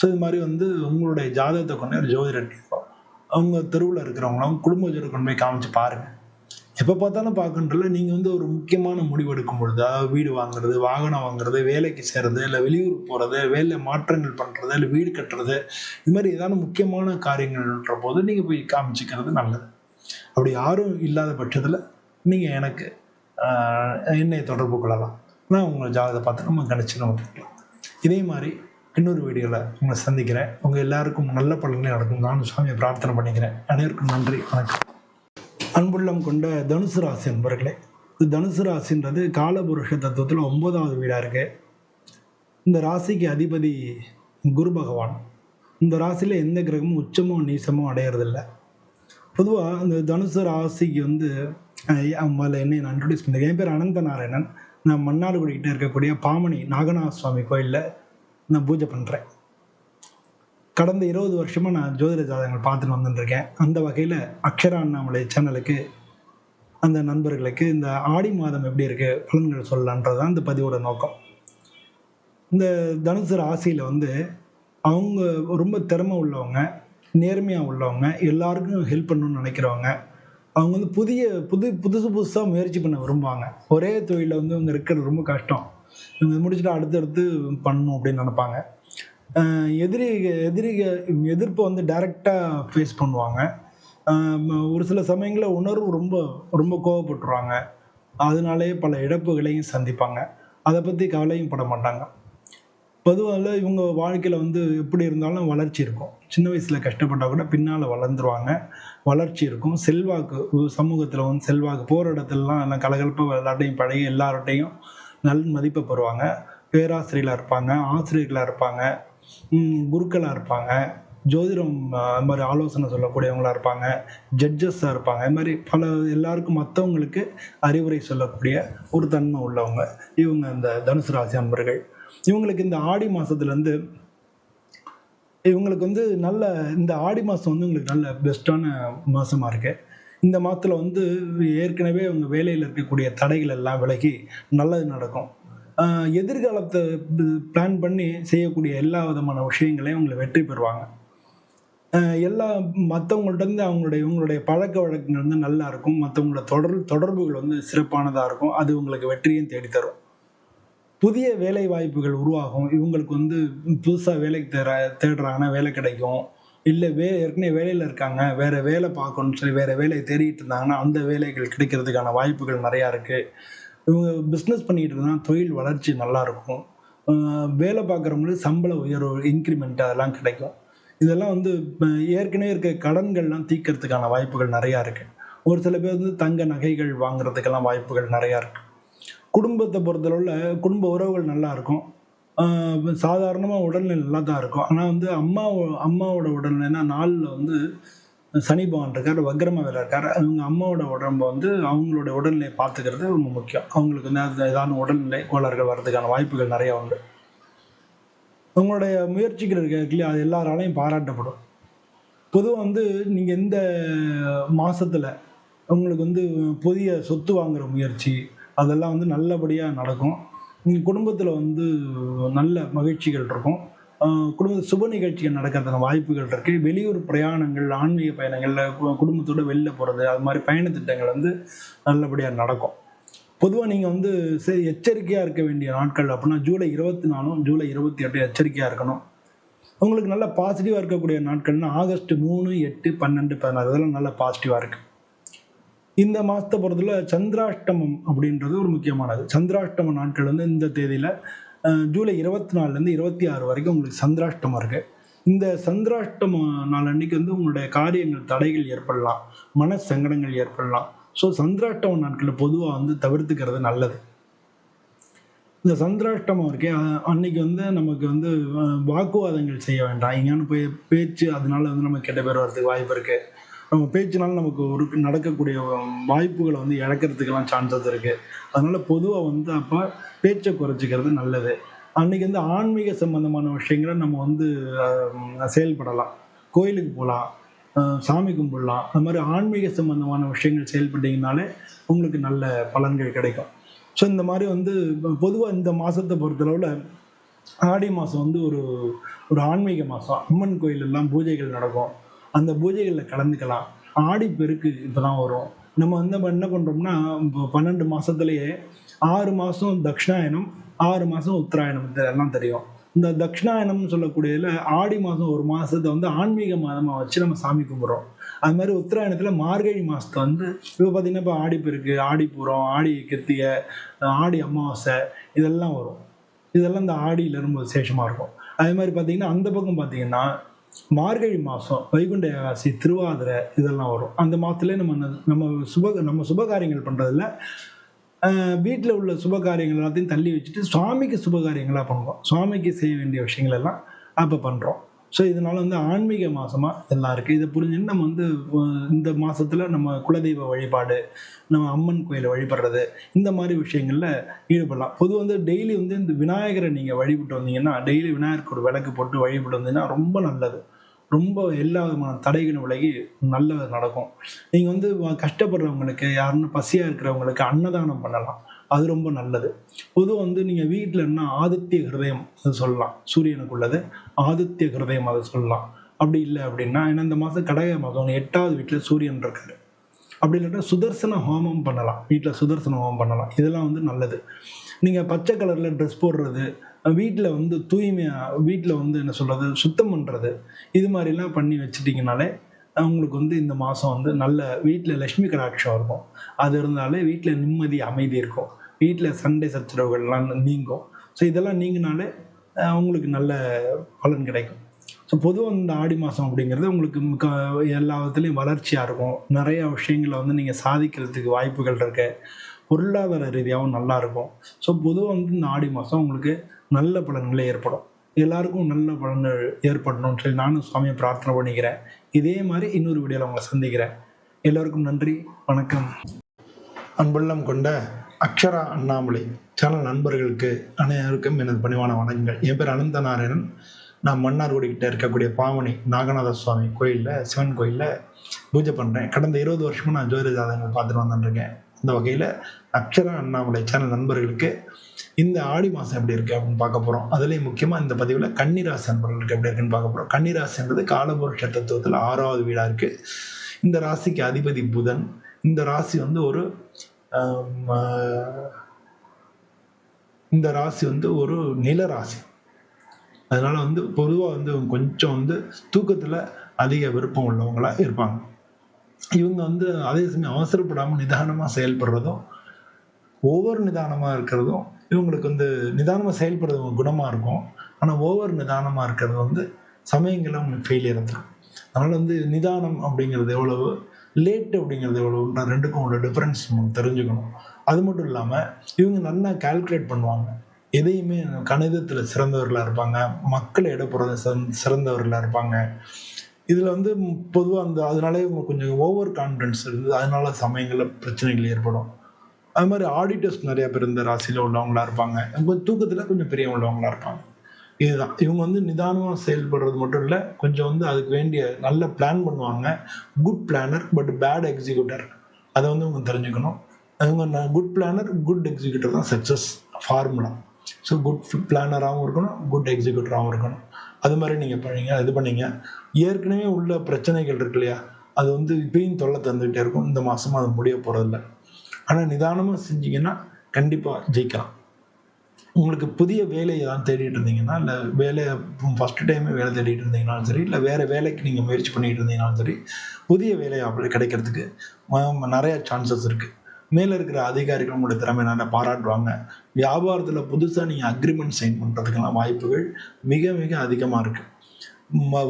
ஸோ இது மாதிரி வந்து உங்களுடைய ஜாதகத்தை கொண்டு ஒரு ஜோதிடர் கேட்போம். அவங்க தெருவில் இருக்கிறவங்களாம் குடும்ப ஜோதிடர் கொண்டு போய் காமிச்சு பாருங்கள். எப்போ பார்த்தாலும் பார்க்கன்றல நீங்கள் வந்து ஒரு முக்கியமான முடிவு எடுக்கும் பொழுது, அதாவது வீடு வாங்குறது, வாகனம் வாங்குறது, வேலைக்கு சேர்றது, இல்லை வெளியூர் போகிறது, வேலை மாற்றங்கள் பண்ணுறது, இல்லை வீடு கட்டுறது, இது மாதிரி ஏதாவது முக்கியமான காரியங்கள்ன்ற போது நீங்கள் போய் காமிச்சிக்கிறது நல்லது. அப்படி யாரும் இல்லாத பட்சத்தில் நீங்கள் எனக்கு என்னை தொடர்பு கொள்ளலாம். நான் உங்களை ஜாதகத்தை பார்த்து நம்ம கணிச்சு நம்ம பார்க்கலாம். இதே மாதிரி இன்னொரு வீடியோவில் உங்களை சந்திக்கிறேன். உங்கள் எல்லாருக்கும் நல்ல பலன்களே நடக்கும் நானும் சாமியை பிரார்த்தனை பண்ணிக்கிறேன். அனைவருக்கும் நன்றி, வணக்கம். அன்புள்ளம் கொண்ட தனுசு ராசி அன்பர்களே, தனுசு ராசின்றது காலபுருஷ தத்துவத்தில் 9வது வீடாக இருக்கு. இந்த ராசிக்கு அதிபதி குரு பகவான். இந்த ராசியில் எந்த கிரகமும் உச்சமோ நீசமோ அடையிறதில்லை. பொதுவாக இந்த தனுசு ராசிக்கு வந்து முதல்ல என்னை நான் இன்ட்ரடியூஸ் பண்ணியிருக்கேன். என் பேர் அனந்த நாராயணன். நான் மன்னார்குடிக்கிட்ட இருக்கக்கூடிய பாமணி நாகநாத சுவாமி கோயிலில் நான் பூஜை பண்ணுறேன். கடந்த 20 வருஷமாக நான் ஜோதிட ஜாதகங்கள் பார்த்துட்டு வந்துட்டுருக்கேன். அந்த வகையில் அக்ஷரா அண்ணாமலை சேனலுக்கு, அந்த நண்பர்களுக்கு இந்த ஆடி மாதம் எப்படி இருக்குது பலன்கள் சொல்லலான்றது தான் இந்த பதிவோட நோக்கம். இந்த தனுசு ராசியில் வந்து அவங்க ரொம்ப திறமை உள்ளவங்க, நேர்மையாக உள்ளவங்க, எல்லாருக்கும் ஹெல்ப் பண்ணணும்னு நினைக்கிறவங்க. அவங்க வந்து புதுசாக முயற்சி பண்ண விரும்புவாங்க. ஒரே தொழிலில் வந்து இவங்க இருக்கிறது ரொம்ப கஷ்டம். இவங்க முடிச்சுட்டு அடுத்தடுத்து பண்ணணும் அப்படின்னு நினைப்பாங்க. எதிர்ப்பை வந்து டைரெக்டாக ஃபேஸ் பண்ணுவாங்க. ஒரு சில சமயங்களில் உணர்வு ரொம்ப ரொம்ப கோவப்பட்டுருவாங்க. அதனாலே பல இழப்புகளையும் சந்திப்பாங்க. அதை பற்றி கவலையும் பட மாட்டாங்க. பொதுவால இவங்க வாழ்க்கையில வந்து எப்படி இருந்தாலும் வளர்ச்சி இருக்கும். சின்ன வயசுல கஷ்டப்பட்டா கூட பின்னால வளர்ந்துருவாங்க. வளர்ச்சி இருக்கும். செல்வாக்கு சமூகத்துல வந்து செல்வாக்கு போற இடத்துலலாம் எல்லாம் கலகலப்பா எல்லார்ட்டயும் பழகி எல்லார்ட்டயும் மதிப்ப பெறுவாங்க. பேராசிரியர்களா இருப்பாங்க, ஆசிரியர்களா இருப்பாங்க, குருக்களா இருப்பாங்க, ஜோதிடம் அது மாரி ஆலோசனை சொல்லக்கூடியவங்களா இருப்பாங்க, ஜட்ஜஸா இருப்பாங்க. இது மாரி பல எல்லாருக்கும் மத்தவங்களுக்கு அறிவுரை சொல்லக்கூடிய ஒரு தன்மை உள்ளவங்க. இவங்க இந்த தனுசு ராசி அன்பர்கள். இவங்களுக்கு இந்த ஆடி மாசத்துலருந்து இவங்களுக்கு வந்து நல்ல இந்த ஆடி மாசம் வந்து உங்களுக்கு நல்ல பெஸ்ட்டான மாசமா இருக்கு. இந்த மாதத்துல வந்து ஏற்கனவே உங்க வேலையில இருக்கக்கூடிய தடைகள் எல்லாம் விலகி நல்லது நடக்கும். அ எதிர்காலத்த பிளான் பண்ணி செய்யக்கூடிய எல்லா விதமான விஷயங்களையும் உங்கள வெற்றி பெறுவாங்க. அ எல்லா மத்தவங்கள்ட்ட இருந்து இவங்களுடைய பழக்கவழக்கங்கள் வந்து நல்லா இருக்கும். மத்தவங்களோட தொடர்புகள் வந்து சிறப்பானதா இருக்கும். அது உங்களுக்கு வெற்றியும் தேடி தரும். புதிய வேலை வாய்ப்புகள் உருவாகும். இவங்களுக்கு வந்து புதுசா வேலைக்கு தேடுறாங்கன்னா வேலை கிடைக்கும். இல்ல ஏற்கனவே வேலையில இருக்காங்க. வேற வேலை பார்க்கணும்னு சொல்லி வேற வேலைய தேடிட்டு இருந்தாங்கன்னா, அந்த வேலைகள் கிடைக்கிறதுக்கான வாய்ப்புகள் நெறையா இருக்கு. இவங்க பிசினஸ் பண்ணிட்டு இருந்தா தொழில் வளர்ச்சி நல்லா இருக்கும். அ வேலை பார்க்குறவங்களுக்கு சம்பள உயர்வு, இன்கிரிமென்ட் அதெல்லாம் கிடைக்கும். இதெல்லாம் வந்து ஏற்கனவே இருக்க கடன்கள்லாம் தீர்க்கறதுக்கான வாய்ப்புகள் நெறையா இருக்கு. ஒரு சில பேர் வந்து தங்க நகைகள் வாங்குறதுக்கெல்லாம் வாய்ப்புகள் நெறையா இருக்கு. குடும்பத்த பொறுத்தளவுல குடும்ப உறவுகள் நல்லா இருக்கும். ஆ சாதாரணமா உடல்நிலை நல்லா தான் இருக்கும். ஆனா வந்து அம்மாவோட உடல்நிலைனா நாள்ல வந்து சனி பகவான் இருக்காரு, வக்ரமா வேற இருக்காரு. அவங்க அம்மாவோட உடம்ப வந்து அவங்களோட உடல்நிலைய பார்த்துக்கிறது ரொம்ப முக்கியம். அவங்களுக்கு வந்து அது ஏதாவது உடல்நிலை கோளாறுகள் வர்றதுக்கான வாய்ப்புகள் நெறைய உண்டு. உங்களுடைய முயற்சிகள் இருக்கு இல்லையா? அது எல்லாராலயும் பாராட்டப்படும். பொதுவா வந்து நீங்க இந்த மாசத்துல உங்களுக்கு வந்து புதிய சொத்து வாங்குற முயற்சி, அதெல்லாம் வந்து நல்லபடியா நடக்கும். உங்க குடும்பத்தில வந்து நல்ல மகிழ்ச்சிகள் இருக்கும். அ குடும்ப சுப நிகழ்ச்சிகள் நடக்கிறதுக்கான வாய்ப்புகள் இருக்கு. வெளியூர் பிரயாணங்கள், ஆன்மீக பயணங்கள்ல குடும்பத்தோட வெளில போறது, அது மாரி பயண திட்டங்கள் வந்து நல்லபடியா நடக்கும். பொதுவா நீங்க வந்து எச்சரிக்கையா இருக்க வேண்டிய நாட்கள் அப்டின்னா, ஜூலை 24ம், ஜூலை 28 எச்சரிக்கையா இருக்கணும். உங்களுக்கு நல்ல பாசிட்டிவா இருக்கக்கூடிய நாட்கள்னா, ஆகஸ்ட் 3, 8, 12, 16 இதெல்லாம் நல்ல பாசிட்டிவா இருக்கு. இந்த மாசத்த பொறுத்தவர சந்திராஷ்டமம் அப்படின்றது ஒரு முக்கியமானது. சந்திராஷ்டம நாட்கள் வந்து இந்த தேதியில ஜூலை 24லேருந்து 26 வரைக்கும் உங்களுக்கு சந்திராஷ்டமம் இருக்கு. இந்த சந்திராஷ்டம நாள் அன்னைக்கு வந்து உங்களுடைய காரியங்கள் தடைகள் ஏற்படலாம். மன சங்கடங்கள் ஏற்படலாம். ஸோ சந்திராஷ்டம நாட்கள பொதுவா வந்து தவிர்த்துக்கிறது நல்லது. இந்த சந்திராஷ்டமம் இருக்கே, அன்னைக்கு வந்து நமக்கு வந்து வாக்குவாதங்கள் செய்ய வேண்டாம். எங்கேயானு போய் பேச்சு அதனால வந்து நமக்கு கெட்ட பேர் வரதுக்கு வாய்ப்பு இருக்கு. நம்ம பேச்சுனால நமக்கு ஒரு நடக்கக்கூடிய வாய்ப்புகள வந்து இழக்கிறதுக்கெல்லாம் சான்சஸ் இருக்கு. அதனால பொதுவா வந்து அப்ப பேச்ச குறைச்சுக்கிறது நல்லது. அன்னைக்கு வந்து ஆன்மீக சம்பந்தமான விஷயங்கள நம்ம வந்து செயல்படலாம். கோயிலுக்கு போலாம். சாமி கும்பிடலாம். அது மாரி ஆன்மீக சம்பந்தமான விஷயங்கள் செயல்பட்டீங்கனாலே, உங்களுக்கு நல்ல பலன்கள் கிடைக்கும். ஸோ இந்த மாரி வந்து பொதுவா இந்த மாசத்த பொறுத்தளவுல, ஆடி மாசம் வந்து ஒரு ஒரு ஆன்மீக மாசம். அம்மன் கோயிலெல்லாம் பூஜைகள் நடக்கும். அந்த பூஜைகள்ல கலந்துக்கலாம். ஆடிப்பெருக்கு இப்பதான் வரும். நம்ம வந்து என்ன பண்றோம்னா, இப்போ 12 மாசத்திலேயே 6 மாசம் தக்ஷிணாயனம், 6 மாசம் உத்தராயணம் இதெல்லாம் தெரியும். இந்த தக்ஷிணாயனம்னு சொல்லக்கூடியதுல ஆடி மாசம் 1 மாசத்த வந்து ஆன்மீக மாதமா வச்சு நம்ம சாமி கும்பிடுறோம். அது மாரி உத்தராயணத்துல மார்கழி மாசத்த வந்து இப்ப பார்த்தீங்கன்னா, இப்ப ஆடிப்பெருக்கு, ஆடிப்பூரம், ஆடி கிருத்திகை, ஆடி அமாவாசை இதெல்லாம் வரும். இதெல்லாம் இந்த ஆடியில ரொம்ப விசேஷமா இருக்கும். அதே மாரி பார்த்தீங்கன்னா, அந்த பக்கம் பார்த்தீங்கன்னா, மார்கழி மாசம் வைகுண்ட ஏகாதசி, திருவாதிரை இதெல்லாம் வரும். அந்த மாதத்திலே நம்ம சுபகாரியங்கள் பண்றதில்ல. வீட்ல உள்ள சுபகாரியங்கள் எல்லாத்தையும் தள்ளி வச்சுட்டு, சுவாமிக்கு சுபகாரியங்களா பண்ணுவோம். சுவாமிக்கு செய்ய வேண்டிய விஷயங்கள் எல்லாம் அப்ப பண்றோம். ஸோ, இதனால வந்து ஆன்மீக மாசமா எல்லாம் இருக்கு. இத புரிஞ்சுன்னு நம்ம வந்து இந்த மாசத்துல நம்ம குலதெய்வ வழிபாடு, நம்ம அம்மன் கோயில வழிபடுறது, இந்த மாரி விஷயங்கள்ல ஈடுபடலாம். பொதுவா வந்து டெய்லி வந்து இந்த விநாயகர நீங்க வழிபட்டு வந்தீங்கன்னா, டெய்லி விநாயகருக்கு ஒரு விளக்கு போட்டு வழிபட்டு வந்தீங்கன்னா ரொம்ப நல்லது. ரொம்ப எல்லா விதமான தடைகளும் விலகி நல்லது நடக்கும். நீங்க வந்து கஷ்டப்படுறவங்களுக்கு, யாருன்னா பசியா இருக்கிறவங்களுக்கு அன்னதானம் பண்ணலாம். அது ரொம்ப நல்லது. பொதுவா வந்து நீங்க வீட்லன்னா ஆதித்ய ஹிருதயம் அது சொல்லலாம். சூரியனுக்கு உள்ளது. ஆதித்ய ஹிருதயம் அத சொல்லலாம். அப்படி இல்ல அப்படின்னா, ஏன்னா இந்த மாசம் கடக மாதம் 8வது வீட்ல சூரியன் இருக்காரு. அப்படி இல்லாட்டா சுதர்சன ஹோமம் பண்ணலாம். வீட்ல சுதர்சன ஹோமம் பண்ணலாம். இதெல்லாம் வந்து நல்லது. நீங்க பச்சை கலர்ல ட்ரெஸ் போடுறது, வீட்ல வந்து தூய்மையா வீட்ல வந்து என்ன சொல்றது, சுத்தம் பண்றது, இது மாரிலாம் பண்ணி வச்சுட்டீங்கனாலே, உங்களுக்கு வந்து இந்த மாசம் வந்து நல்ல வீட்ல லட்சுமி கடாட்சம் இருக்கும். அது இருந்தாலே வீட்ல நிம்மதி, அமைதி இருக்கும். வீட்ல சண்டை சச்சரவுகள்லாம் நீங்கும். ஸோ இதெல்லாம் நீங்குனாலே உங்களுக்கு நல்ல பலன் கிடைக்கும். ஸோ பொதுவாக இந்த ஆடி மாதம் அப்படிங்கிறது உங்களுக்கு எல்லா விதத்துலேயும் வளர்ச்சியாக இருக்கும். நிறைய விஷயங்களை வந்து நீங்கள் சாதிக்கிறதுக்கு வாய்ப்புகள் இருக்கு. பொருளாதார ரீதியாகவும் நல்லா இருக்கும். ஸோ பொதுவாக வந்து இந்த ஆடி மாதம் உங்களுக்கு நல்ல பலன்களே ஏற்படும். எல்லாருக்கும் நல்ல பலன்கள் ஏற்படணும்னு சொல்லி நானும் சுவாமியை பிரார்த்தனை பண்ணிக்கிறேன். இதே மாதிரி இன்னொரு வீடியோவில் உங்களை சந்திக்கிறேன். எல்லோருக்கும் நன்றி, வணக்கம். அன்புள்ளம் கொண்ட அக்ஷரா அண்ணாமலை சேனல் நண்பர்களுக்கு அனைவருக்கும் எனது பணிவான வணக்கங்கள். என் பேர் அனந்த நாராயணன். நான் மன்னார்குடிக்கிட்ட இருக்கக்கூடிய பாவனி நாகநாத சுவாமி கோயிலில், சிவன் கோயிலில் பூஜை பண்ணுறேன். கடந்த 20 வருஷமாக நான் ஜோதிட ஜாதகங்கள் பார்த்துட்டு வந்துட்டுருக்கேன். இந்த வகையில் அக்ஷரா அண்ணாமலை சேனல் நண்பர்களுக்கு இந்த ஆடி மாதம் எப்படி இருக்குது அப்படின்னு பார்க்க போகிறோம். அதுலேயும் முக்கியமாக இந்த பதிவில் கன்னிராசி நண்பர்களுக்கு எப்படி இருக்குன்னு பார்க்க போகிறோம். கன்னிராசின்றது காலபுருஷ தத்துவத்தில் 6வது வீடாக இருக்குது. இந்த ராசிக்கு அதிபதி புதன். இந்த ராசி வந்து ஒரு நில ராசி. அதனால வந்து பொதுவாக வந்து கொஞ்சம் வந்து தூக்கத்தில் அதிக விருப்பம் உள்ளவங்களா இருப்பாங்க. இவங்க வந்து அதே சமயம் அவசரப்படாமல் நிதானமாக செயல்படுறதும், ஓவர் நிதானமாக இருக்கிறதும், இவங்களுக்கு வந்து நிதானமாக செயல்படுறது குணமாக இருக்கும். ஆனால் ஓவர் நிதானமாக இருக்கிறது வந்து சமயங்களில் உங்களுக்கு ஃபெயிலியர் வந்துடும். அதனால் வந்து நிதானம் அப்படிங்கிறது எவ்வளவு, லேட் அப்படிங்கிறது எவ்வளவுன்ற ரெண்டுக்கும் உள்ள டிஃப்ரென்ஸ் நம்ம தெரிஞ்சுக்கணும். அது மட்டும் இல்லாமல் இவங்க நல்லா கால்குலேட் பண்ணுவாங்க. எதையுமே கணிதத்தில் சிறந்தவர்களாக இருப்பாங்க. மக்களை இடப்படுறது சிறந்தவர்களாக இருப்பாங்க. இதில் வந்து பொதுவாக அதனாலே இவங்க கொஞ்சம் ஓவர் கான்ஃபிடன்ஸ் இருக்குது. அதனால சமயங்களில் பிரச்சனைகள் ஏற்படும். அது மாதிரி ஆடிட்டர்ஸ் நிறைய பேர் இந்த ராசியில் உள்ளவங்களா இருப்பாங்க. கொஞ்சம் தூக்கத்தில் கொஞ்சம் பெரிய உள்ளவங்களா இருப்பாங்க. இதுதான் இவங்க வந்து நிதானமாக செயல்படுறது மட்டும் இல்லை, கொஞ்சம் வந்து அதுக்கு வேண்டிய நல்ல பிளான் பண்ணுவாங்க. Good planner but bad executor, அதை வந்து இவங்க தெரிஞ்சுக்கணும். இவங்க குட் பிளானர் குட் எக்ஸிக்யூட்டர் தான் சக்ஸஸ் ஃபார்முலா. ஸோ குட் பிளானராகவும் இருக்கணும், குட் எக்ஸிக்யூட்டராகவும் இருக்கணும். அது மாதிரி நீங்கள் இது பண்ணீங்க. ஏற்கனவே உள்ள பிரச்சனைகள் இருக்கு இல்லையா, அது வந்து இப்பயும் தொல்லை தந்துகிட்டே இருக்கும். இந்த மாதமாக அது முடிய போகிறதில்ல. ஆனால் நிதானமாக செஞ்சீங்கன்னா கண்டிப்பாக ஜெயிக்கலாம். உங்களுக்கு புதிய வேலையை தான் தேடிட்டு இருந்தீங்கன்னா, இல்லை வேலையை ஃபஸ்ட்டு டைமே வேலை தேடிட்டு இருந்தீங்கனாலும் சரி, இல்லை வேறு வேலைக்கு நீங்கள் முயற்சி பண்ணிகிட்டு இருந்தீங்கனாலும் சரி, புதிய வேலை அப்படி கிடைக்கிறதுக்கு நிறைய சான்சஸ் இருக்குது. மேலே இருக்கிற அதிகாரிகள் உங்களுடைய திறமை நல்லா பாராட்டுவாங்க. வியாபாரத்தில் புதுசாக நீங்கள் அக்ரிமெண்ட் சைன் பண்ணுறதுக்கெல்லாம் வாய்ப்புகள் மிக மிக அதிகமாக இருக்குது.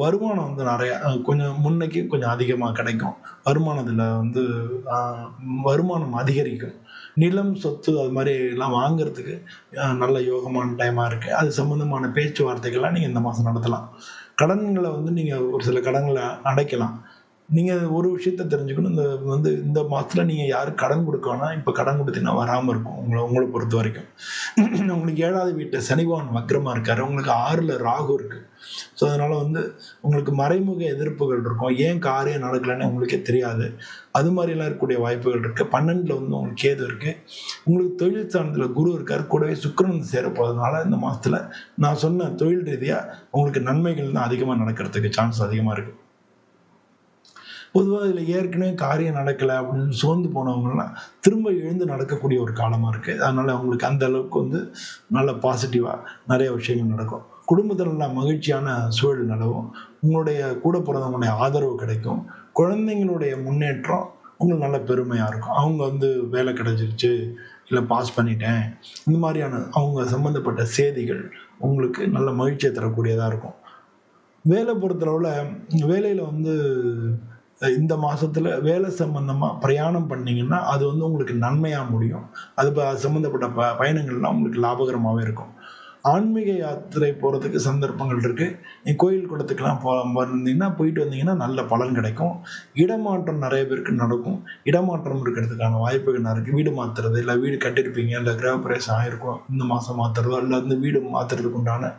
வருமானம் வந்து நிறையா கொஞ்சம் முன்னைக்கு கொஞ்சம் அதிகமாக கிடைக்கும். வருமானத்தில் வந்து வருமானம் அதிகரிக்கும். நிலம், சொத்து அது மாதிரி எல்லாம் வாங்கிறதுக்கு நல்ல யோகமான டைமாக இருக்குது. அது சம்மந்தமான பேச்சுவார்த்தைகள்லாம் நீங்கள் இந்த மாதம் நடத்தலாம். கடன்களை வந்து நீங்கள் ஒரு சில கடன்களை அடைக்கலாம். நீங்கள் ஒரு விஷயத்த தெரிஞ்சுக்கணும். இந்த மாதத்தில் நீங்கள் யாருக்கு கடன் கொடுக்கணும்னா, இப்போ கடன் கொடுத்தீங்கன்னா வராமல் இருக்கும். உங்களை பொறுத்த வரைக்கும் உங்களுக்கு 7வது வீட்டை சனிபகவான் வக்ரமாக இருக்காரு. உங்களுக்கு 6ல் ராகு இருக்குது. ஸோ அதனால் வந்து உங்களுக்கு மறைமுக எதிர்ப்புகள் இருக்கும். ஏன் காரியம் நடக்கலைன்னு உங்களுக்கே தெரியாது. அது மாதிரிலாம் இருக்கக்கூடிய வாய்ப்புகள் இருக்குது. 12ல் வந்து உங்களுக்கு கேது இருக்குது. உங்களுக்கு தொழில் சார்ந்தில் குரு இருக்கார். கூடவே சுக்கிரன் சேரப்போகிறதுனால இந்த மாதத்தில் நான் சொன்ன தொழில் ரீதியாக உங்களுக்கு நன்மைகள் தான் அதிகமாக நடக்கிறதுக்கு சான்ஸ் அதிகமாக இருக்குது. பொதுவாக இதில் ஏற்கனவே காரியம் நடக்கலை அப்படின்னு சோர்ந்து போனவங்கலாம் திரும்ப எழுந்து நடக்கக்கூடிய ஒரு காலமாக இருக்குது. அதனால் அவங்களுக்கு அந்த அளவுக்கு வந்து நல்ல பாசிட்டிவாக நிறைய விஷயங்கள் நடக்கும். குடும்பத்தில் நல்ல மகிழ்ச்சியான சூழல் நிலவும். உங்களுடைய கூட பிறந்தவங்களுடைய ஆதரவு கிடைக்கும். குழந்தைங்களுடைய முன்னேற்றம் உங்களுக்கு நல்ல பெருமையாக இருக்கும். அவங்க வந்து வேலை கிடைச்சிருச்சு, இல்லை பாஸ் பண்ணிட்டேன், இந்த மாதிரியான அவங்க சம்மந்தப்பட்ட செய்திகள் உங்களுக்கு நல்ல மகிழ்ச்சியை தரக்கூடியதாக இருக்கும். வேலை பொறுத்தளவில் வேலையில் வந்து இந்த மாதத்தில் வேலை சம்மந்தமாக பிரயாணம் பண்ணிங்கன்னா அது வந்து உங்களுக்கு நன்மையாக முடியும். அது சம்மந்தப்பட்ட பயணங்கள்லாம் உங்களுக்கு லாபகரமாகவே இருக்கும். ஆன்மீக யாத்திரை போகிறதுக்கு சந்தர்ப்பங்கள் இருக்குது. நீங்கள் கோயில் குளத்துக்கெல்லாம் இருந்தீங்கன்னா போயிட்டு வந்தீங்கன்னா நல்ல பலன் கிடைக்கும். இடமாற்றம் நிறைய பேருக்கு நடக்கும். இடமாற்றம் இருக்கிறதுக்கான வாய்ப்புகள் நிறைய இருக்குது. வீடு மாற்றுறது, இல்லை வீடு கட்டியிருப்பீங்க, இல்லை கிரகப்பிரவேசம் ஆகிருக்கும், இந்த மாதம் மாற்றுறதோ, இல்லை அந்த வீடு மாற்றுறதுக்கு உண்டான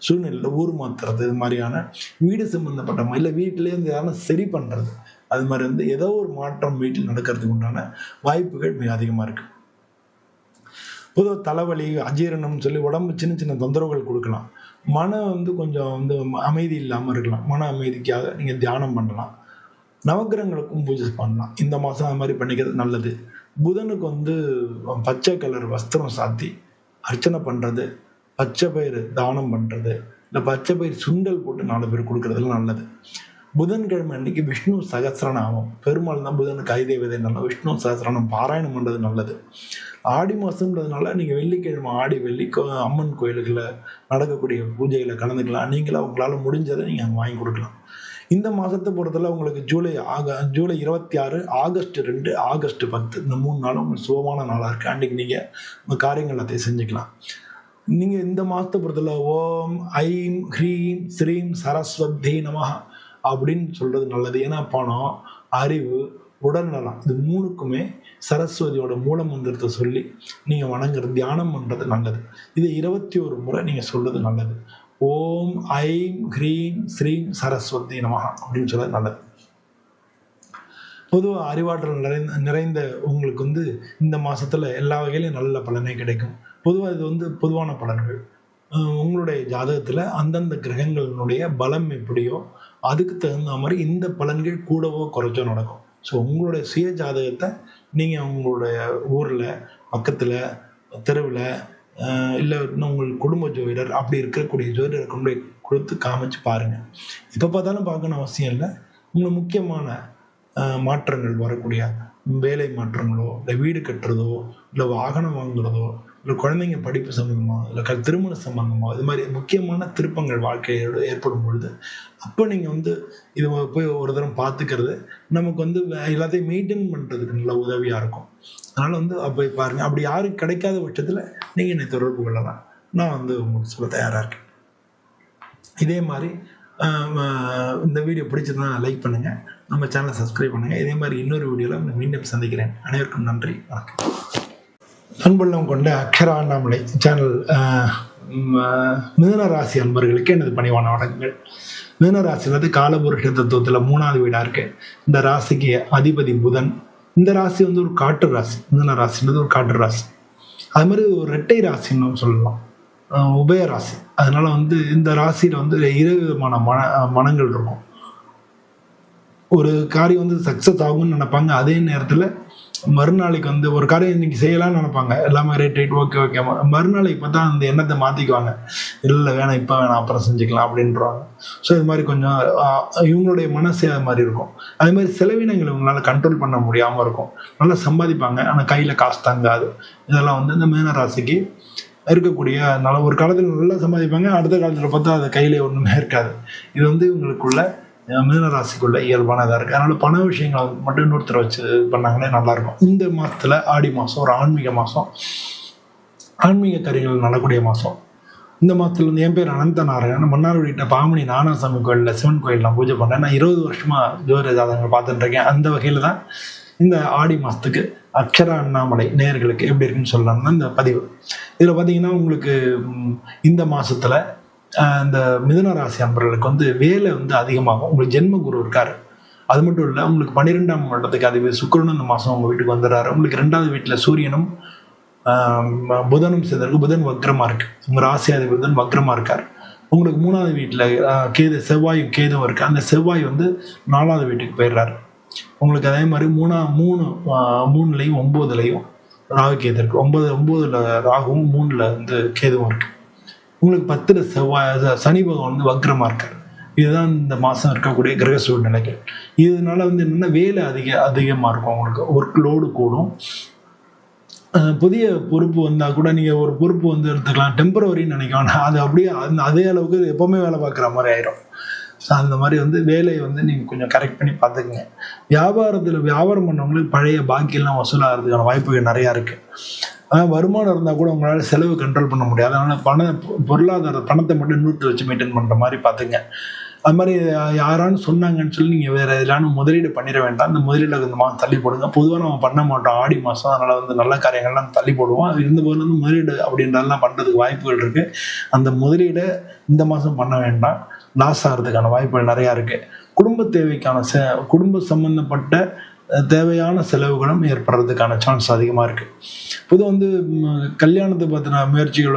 சூழ்நிலையில் ஊர் மாற்றுறது, இது மாதிரியான வீடு சம்மந்தப்பட்ட இல்லை வீட்டிலேருந்து யாரும் சரி பண்ணுறது, அது மாதிரி வந்து ஏதோ ஒரு மாற்றம் வீட்டில் நடக்கிறதுக்கு உண்டான வாய்ப்புகள் மிக அதிகமாக இருக்குது. பொதுவாக தலைவலி, அஜீரணம்னு சொல்லி உடம்பு சின்ன சின்ன தொந்தரவுகள் கொடுக்கலாம். மனம் வந்து கொஞ்சம் வந்து அமைதி இல்லாமல் இருக்கலாம். மன அமைதிக்காக நீங்கள் தியானம் பண்ணலாம். நவக்கிரகங்களுக்கும் பூஜை பண்ணலாம். இந்த மாதம் அது மாதிரி பண்ணிக்கிறது நல்லது. புதனுக்கு வந்து பச்சை கலர் வஸ்திரம் சாத்தி அர்ச்சனை பண்ணுறது, பச்சை பயிறு தானம் பண்ணுறது, இல்லை பச்சை பயிர் சுண்டல் போட்டு 4 பேர் கொடுக்குறதுலாம் நல்லது. புதன்கிழமை அன்னைக்கு விஷ்ணு சகஸ்ரநாமம், பெருமாள் தான் புதனுக்கு ஐதேவதைனால விஷ்ணு சகஸ்ரநாமம் பாராயணம் பண்ணுறது நல்லது. ஆடி மாதம்ன்றதுனால நீங்கள் வெள்ளிக்கிழமை ஆடி வெள்ளி அம்மன் கோயில்களில் நடக்கக்கூடிய பூஜைகளை கலந்துக்கலாம். நீங்களாக உங்களால் முடிஞ்சதை நீங்கள் அங்கே வாங்கி கொடுக்கலாம். இந்த மாதத்தை பொறுத்தவரை உங்களுக்கு ஜூலை 26, ஆகஸ்ட் 2, ஆகஸ்ட் 10 இந்த 3 நாளும் உங்களுக்கு சுபமான நாளாக இருக்குது. அன்றைக்கி நீங்கள் உங்கள் காரியங்கள் எல்லாத்தையும் செஞ்சுக்கலாம். நீங்கள் இந்த மாதத்தை பொறுத்தவரை ஓம் ஐம் ஹ்ரீம் ஸ்ரீம் சரஸ்வதி நமஹ அப்படின்னு சொல்கிறது நல்லது. ஏன்னா பணம், அறிவு, உடல் நலம் இது 3க்குமே சரஸ்வதியோட மூல மந்திரத்தை சொல்லி நீங்கள் வணங்குறது, தியானம் பண்ணுறது நல்லது. இது 21 முறை நீங்கள் சொல்கிறது நல்லது. ஓம் ஐம் ஹ்ரீம் ஸ்ரீம் சரஸ்வதி நமஹ அப்படின்னு சொல்றது நல்லது. பொதுவாக அறிவாற்றல் நிறைந்த உங்களுக்கு இந்த மாதத்தில் எல்லா வகையிலையும் நல்ல பலனே கிடைக்கும். பொதுவாக இது பொதுவான பலன்கள். உங்களுடைய ஜாதகத்தில் அந்தந்த கிரகங்களினுடைய பலம் எப்படியோ அதுக்கு தகுந்த மாதிரி இந்த பலன்கள் கூடவோ குறைச்சோ நடக்கும். ஸோ உங்களுடைய சுய ஜாதகத்தை நீங்கள் உங்களுடைய ஊரில் பக்கத்தில் தெருவில் இல்லை உங்கள் குடும்ப ஜோதிடர் அப்படி இருக்கக்கூடிய ஜோதிடரை கொண்டு போய் கொடுத்து காமிச்சு பாருங்கள். எப்போ பார்த்தாலும் பார்க்கணும் அவசியம் இல்லை. உங்களுக்கு முக்கியமான மாற்றங்கள் வரக்கூடிய வேலை மாற்றங்களோ, இல்லை வீடு கட்டுறதோ, இல்லை வாகனம் வாங்குறதோ, இல்லை குழந்தைங்க படிப்பு சம்மந்தமாக, இல்லை திருமண சம்மந்தமாக, இது மாதிரி முக்கியமான திருப்பங்கள் வாழ்க்கையோடு ஏற்படும் பொழுது அப்போ நீங்கள் இது போய் ஒரு தரம் பார்த்துக்கிறது நமக்கு எல்லாத்தையும் மெயின்டைன் பண்ணுறதுக்கு நல்ல உதவியாக இருக்கும். அதனால் அப்போ பாருங்கள். அப்படி யாருக்கு கிடைக்காத பட்சத்தில் நீங்கள் என்னை தொடர்பு கொள்ளலாம். நான் உங்களுக்கு சொல்ல தயாராக இருக்கேன். இதே மாதிரி இந்த வீடியோ பிடிச்சிருந்தா லைக் பண்ணுங்கள், நம்ம சேனலை சப்ஸ்கிரைப் பண்ணுங்கள். இதே மாதிரி இன்னொரு வீடியோவில் மீண்டும் சந்திக்கிறேன். அனைவருக்கும் நன்றி, வணக்கம். அன்புள்ளம் கொண்ட அக்ஷரா அண்ணாமலை சேனல் மிதுன ராசி அன்பர்களுக்கு எனது பணிவான வணக்கங்கள். மிதுன ராசி காலபுருஷ தத்துவத்தில் 3வது வீடாக இருக்கு. இந்த ராசிக்கு அதிபதி புதன். இந்த ராசி ஒரு காற்று ராசி. மிதுன ராசின்றது ஒரு காற்று ராசி. அது மாதிரி ஒரு இரட்டை ராசின்னு சொல்லலாம், உபய ராசி. அதனால இந்த ராசியில் 2 விதமான மனங்கள் இருக்கும். ஒரு காரியம் சக்ஸஸ் ஆகும்னு நினைப்பாங்க, அதே நேரத்தில் மறுநாளைக்கு ஒரு காரியம் இன்னைக்கு செய்யலாம்னு நினைப்பாங்க, எல்லாமே ரைட் ஓகே. மறுநாளைக்கு பார்த்தா அந்த எண்ணத்தை மாற்றிக்குவாங்க, இல்லை வேணாம் இப்போ வேணாம் அப்புறம் செஞ்சுக்கலாம் அப்படின்றாங்க. ஸோ இது மாதிரி கொஞ்சம் இவங்களுடைய மனசே அது மாதிரி இருக்கும். அதே மாதிரி செலவினங்கள் இவங்களால கண்ட்ரோல் பண்ண முடியாமல் இருக்கும். நல்லா சம்பாதிப்பாங்க, ஆனால் கையில் காசு தங்காது. இதெல்லாம் இந்த மீன ராசிக்கு இருக்கக்கூடிய ஒரு காலத்தில் நல்லா சம்பாதிப்பாங்க, அடுத்த காலத்தில் பார்த்தா அது கையிலே ஒன்றுமே இருக்காது. இது இவங்களுக்குள்ள மிதுன ராசிக்குள்ள இயல்பானதாக இருக்குது. அதனால் பண விஷயங்கள் மட்டும் இன்னொருத்தர் வச்சு பண்ணாங்களே நல்லாயிருக்கும். இந்த மாதத்தில் ஆடி மாதம் ஒரு ஆன்மீக மாதம், ஆன்மீக காரியங்கள் நடக்கூடிய மாதம். இந்த மாதத்தில் என் பேர் அனந்த நாராயணன். மன்னார்குடிட்ட பாமணி நானாசாமி கோயிலில் சிவன் கோயில் நான் பூஜை பண்ணேன். நான் 20 வருஷமாக ஜோதிட ஜாதகங்கள் பார்த்துட்டு இருக்கேன். அந்த வகையில் தான் இந்த ஆடி மாதத்துக்கு அக்ஷரா அண்ணாமலை நேயர்களுக்கு எப்படி இருக்குன்னு சொல்லலாம்னா இந்த பதிவு. இதில் பார்த்தீங்கன்னா உங்களுக்கு இந்த மாதத்தில் இந்த மிதுன ராசி அன்பர்களுக்கு வேலை அதிகமாகும். உங்களுக்கு ஜென்ம குரு இருக்காரு. அது மட்டும் இல்லை, உங்களுக்கு 12ஆம் இடத்துக்கு அதிபதி சுக்கிரனும் இந்த மாதம் உங்கள் வீட்டுக்கு வந்துடுறாரு. உங்களுக்கு 2வது வீட்டில் சூரியனும் புதனும் சேர்ந்திருக்கு. புதன் வக்ரமாக இருக்குது. உங்கள் ராசி அதிபதி புதன் வக்ரமாக இருக்கார். உங்களுக்கு 3வது வீட்டில் செவ்வாயும் கேதுவும் இருக்குது. அந்த செவ்வாய் 4வது வீட்டுக்கு போயிடுறாரு. உங்களுக்கு அதே மாதிரி 3லையும் 9லையும் ராகு கேது இருக்குது. 9ல் ராகுவும் 3ல் கேதுவும் இருக்குது. உங்களுக்கு 10ல் சனி பகவான் வக்ரமாக இருக்கார். இதுதான் இந்த மாதம் இருக்கக்கூடிய கிரக சூழ்நிலைகள். இதனால என்னென்னா வேலை அதிகமாக இருக்கும். உங்களுக்கு ஒர்க் லோடு கூடும். புதிய பொறுப்பு வந்தால் கூட நீங்கள் ஒரு பொறுப்பு எடுத்துக்கலாம், டெம்பரவரின்னு நினைக்கலாம். அது அப்படியே அதே அளவுக்கு எப்போவுமே வேலை பார்க்குற மாதிரி ஆயிரும். ஸோ அந்த மாதிரி வேலையை நீங்கள் கொஞ்சம் கரெக்ட் பண்ணி பார்த்துக்குங்க. வியாபாரம் பண்ணவங்களுக்கு பழைய பாக்கியெல்லாம் வசூலாகிறதுக்கான வாய்ப்புகள் நிறையா இருக்குது. வருமானம் இருந்தால் கூட உங்களால் செலவு கண்ட்ரோல் பண்ண முடியாது. அதனால் பணத்தை மட்டும் இன்னொருத்தர் வச்சு மெயின்டைன் பண்ணுற மாதிரி பார்த்துங்க. அது மாதிரி யாரான்னு சொன்னாங்கன்னு சொல்லி நீங்கள் வேறு எதிலான முதலீடு பண்ணிட வேண்டாம். அந்த முதலீடு இந்த மாதம் தள்ளி போடுங்க. பொதுவாக நம்ம பண்ண மாட்டோம் ஆடி மாதம், அதனால் நல்ல காரியங்கள்லாம் தள்ளி போடுவோம். அது இருந்தபோது முதலீடு அப்படின்றதெல்லாம் பண்ணுறதுக்கு வாய்ப்புகள் இருக்குது. அந்த முதலீடை இந்த மாதம் பண்ண வேண்டாம், லாஸ் ஆகிறதுக்கான வாய்ப்புகள் நிறையா இருக்குது. குடும்ப தேவைக்கான குடும்ப சம்பந்தப்பட்ட தேவையான செலவுகளும் ஏற்படுறதுக்கான சான்ஸ் அதிகமாக இருக்குது. பொதுவாக கல்யாணத்தை பற்றின முயற்சிகள்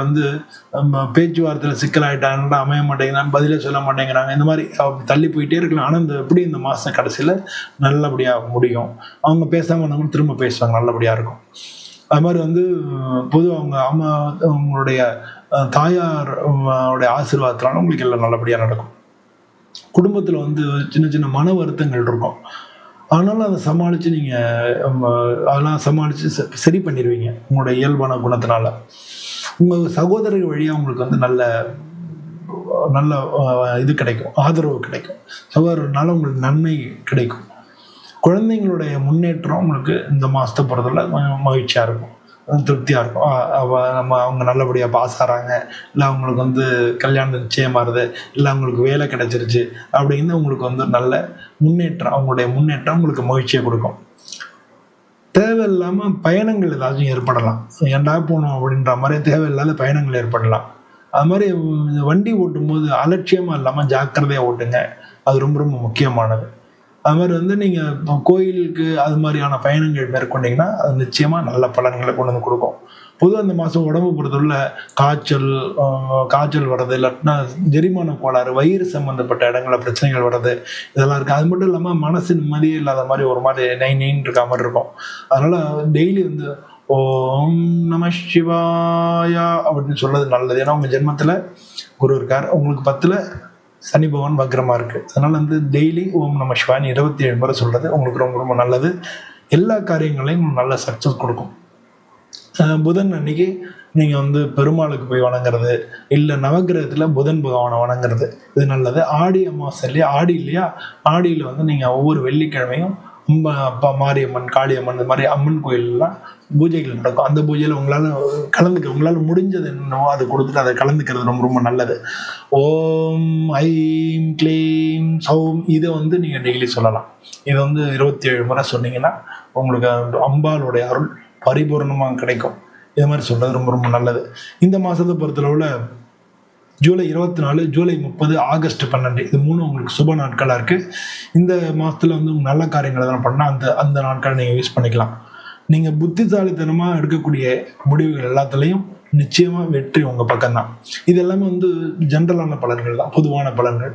பேச்சுவார்த்தையில் சிக்கலாயிட்டாங்கன்னா அமைய மாட்டேங்கிறாங்க, பதிலே சொல்ல மாட்டேங்கிறாங்க. இந்த மாதிரி தள்ளி போயிட்டே இருக்கலாம். ஆனால் எப்படி இந்த மாத கடைசியில் நல்லபடியாக முடியும். அவங்க பேசாமல் இருந்தாலும் திரும்ப பேசுவாங்க, நல்லபடியாக இருக்கும். அது மாதிரி பொதுவாக அவங்களுடைய தாயாரோடைய ஆசீர்வாதத்தினால உங்களுக்கு எல்லாம் நல்லபடியாக நடக்கும். குடும்பத்தில் வந்து சின்ன சின்ன மன வருத்தங்கள் இருக்கும். ஆனாலும் அதை சமாளித்து நீங்கள் அதெல்லாம் சமாளித்து சரி பண்ணிடுவீங்க உங்களோட இயல்பான குணத்தினால. உங்கள் சகோதரர்கள் வழியாக உங்களுக்கு வந்து நல்ல நல்ல இது கிடைக்கும், ஆதரவு கிடைக்கும். சகோதரனால உங்களுக்கு நன்மை கிடைக்கும். குழந்தைங்களுடைய முன்னேற்றம் உங்களுக்கு இந்த மாதத்தை பொறுத்தவரை மகிழ்ச்சியாக இருக்கும், திருப்தியாக இருக்கும். அவங்க நல்லபடியாக பாஸ் ஆகிறாங்க, இல்லை அவங்களுக்கு வந்து கல்யாணம் நிச்சயமாகுது, இல்லை அவங்களுக்கு வேலை கிடைச்சிருச்சு அப்படின்னு உங்களுக்கு வந்து நல்ல முன்னேற்றம், அவங்களுடைய முன்னேற்றம் உங்களுக்கு மகிழ்ச்சியை கொடுக்கும். தேவையில்லாமல் பயணங்கள் ஏதாச்சும் ஏற்படலாம். ஏன்டா போகணும் அப்படின்ற மாதிரி தேவையில்லாத பயணங்கள் ஏற்படலாம். அது மாதிரி வண்டி ஓட்டும் போது அலட்சியமாக இல்லாமல் ஜாக்கிரதையாக ஓட்டுங்க. அது ரொம்ப ரொம்ப முக்கியமானது. அது மாதிரி வந்து நீங்கள் இப்போ கோயிலுக்கு அது மாதிரியான பயணங்கள் மேற்கொண்டீங்கன்னா அது நிச்சயமாக நல்ல பலன்களை கொண்டு வந்து கொடுக்கும். பொதுவாக இந்த மாதம் உடம்பு பொறுத்தவரை காய்ச்சல் வர்றது, இல்லாட்டினா ஜெரிமான கோளாறு, வயிறு சம்மந்தப்பட்ட இடங்கள பிரச்சனைகள் வர்றது, இதெல்லாம் இருக்குது. அது மட்டும் இல்லாமல் மனசு நிம்மதியே இல்லாத மாதிரி ஒரு மாதிரி நெய்ன்னு இருக்க மாதிரி இருக்கும். அதனால் டெய்லி வந்து ஓம் நம சிவாயா அப்படின்னு சொல்றது நல்லது. ஏன்னா உங்கள் ஜென்மத்தில் குரு இருக்கார், உங்களுக்கு 10ல் சனி பகவான் வக்ரமாக இருக்குது. அதனால் வந்து டெய்லி ஓம் நம சிவாயன் 27 முறை சொல்கிறது உங்களுக்கு ரொம்ப ரொம்ப நல்லது. எல்லா காரியங்களையும் நல்ல சக்ஸஸ் கொடுக்கும். புதன் அன்னைக்கு நீங்கள் வந்து பெருமாளுக்கு போய் வணங்குறது, இல்லை நவகிரகத்தில் புதன் பகவானை வணங்குறது, இது நல்லது. ஆடி அமாவாசை இல்லையா, ஆடியில் வந்து நீங்கள் ஒவ்வொரு வெள்ளிக்கிழமையும் அப்பா மாரியம்மன், காளியம்மன், இந்த மாதிரி அம்மன் கோயிலெலாம் பூஜைகள் நடக்கும். அந்த பூஜையில் உங்களால் முடிஞ்சது என்னவோ அதை கொடுத்துட்டு அதை கலந்துக்கிறது ரொம்ப ரொம்ப நல்லது. ஓம் ஐம் க்ளீம் சௌம் இதை வந்து நீங்கள் டெய்லி சொல்லலாம். இதை வந்து 27 முறை சொன்னீங்கன்னா உங்களுக்கு அம்பாளுடைய அருள் பரிபூர்ணமாக கிடைக்கும். இது மாதிரி சொல்கிறது ரொம்ப ரொம்ப நல்லது. இந்த மாதத்தை பொறுத்தளவில் ஜூலை 24, ஜூலை 30, ஆகஸ்ட் 12 இது 3 உங்களுக்கு சுப நாட்களாக இருக்குது. இந்த மாதத்தில் வந்து உங்கள் நல்ல காரியங்கள் எதனா பண்ணால் அந்த நாட்களை நீங்கள் யூஸ் பண்ணிக்கலாம். நீங்கள் புத்திசாலித்தனமாக எடுக்கக்கூடிய முடிவுகள் எல்லாத்துலேயும் நிச்சயமாக வெற்றி உங்கள் பக்கம்தான். இது எல்லாமே வந்து ஜென்ரலான பலன்கள் தான், பொதுவான பலன்கள்.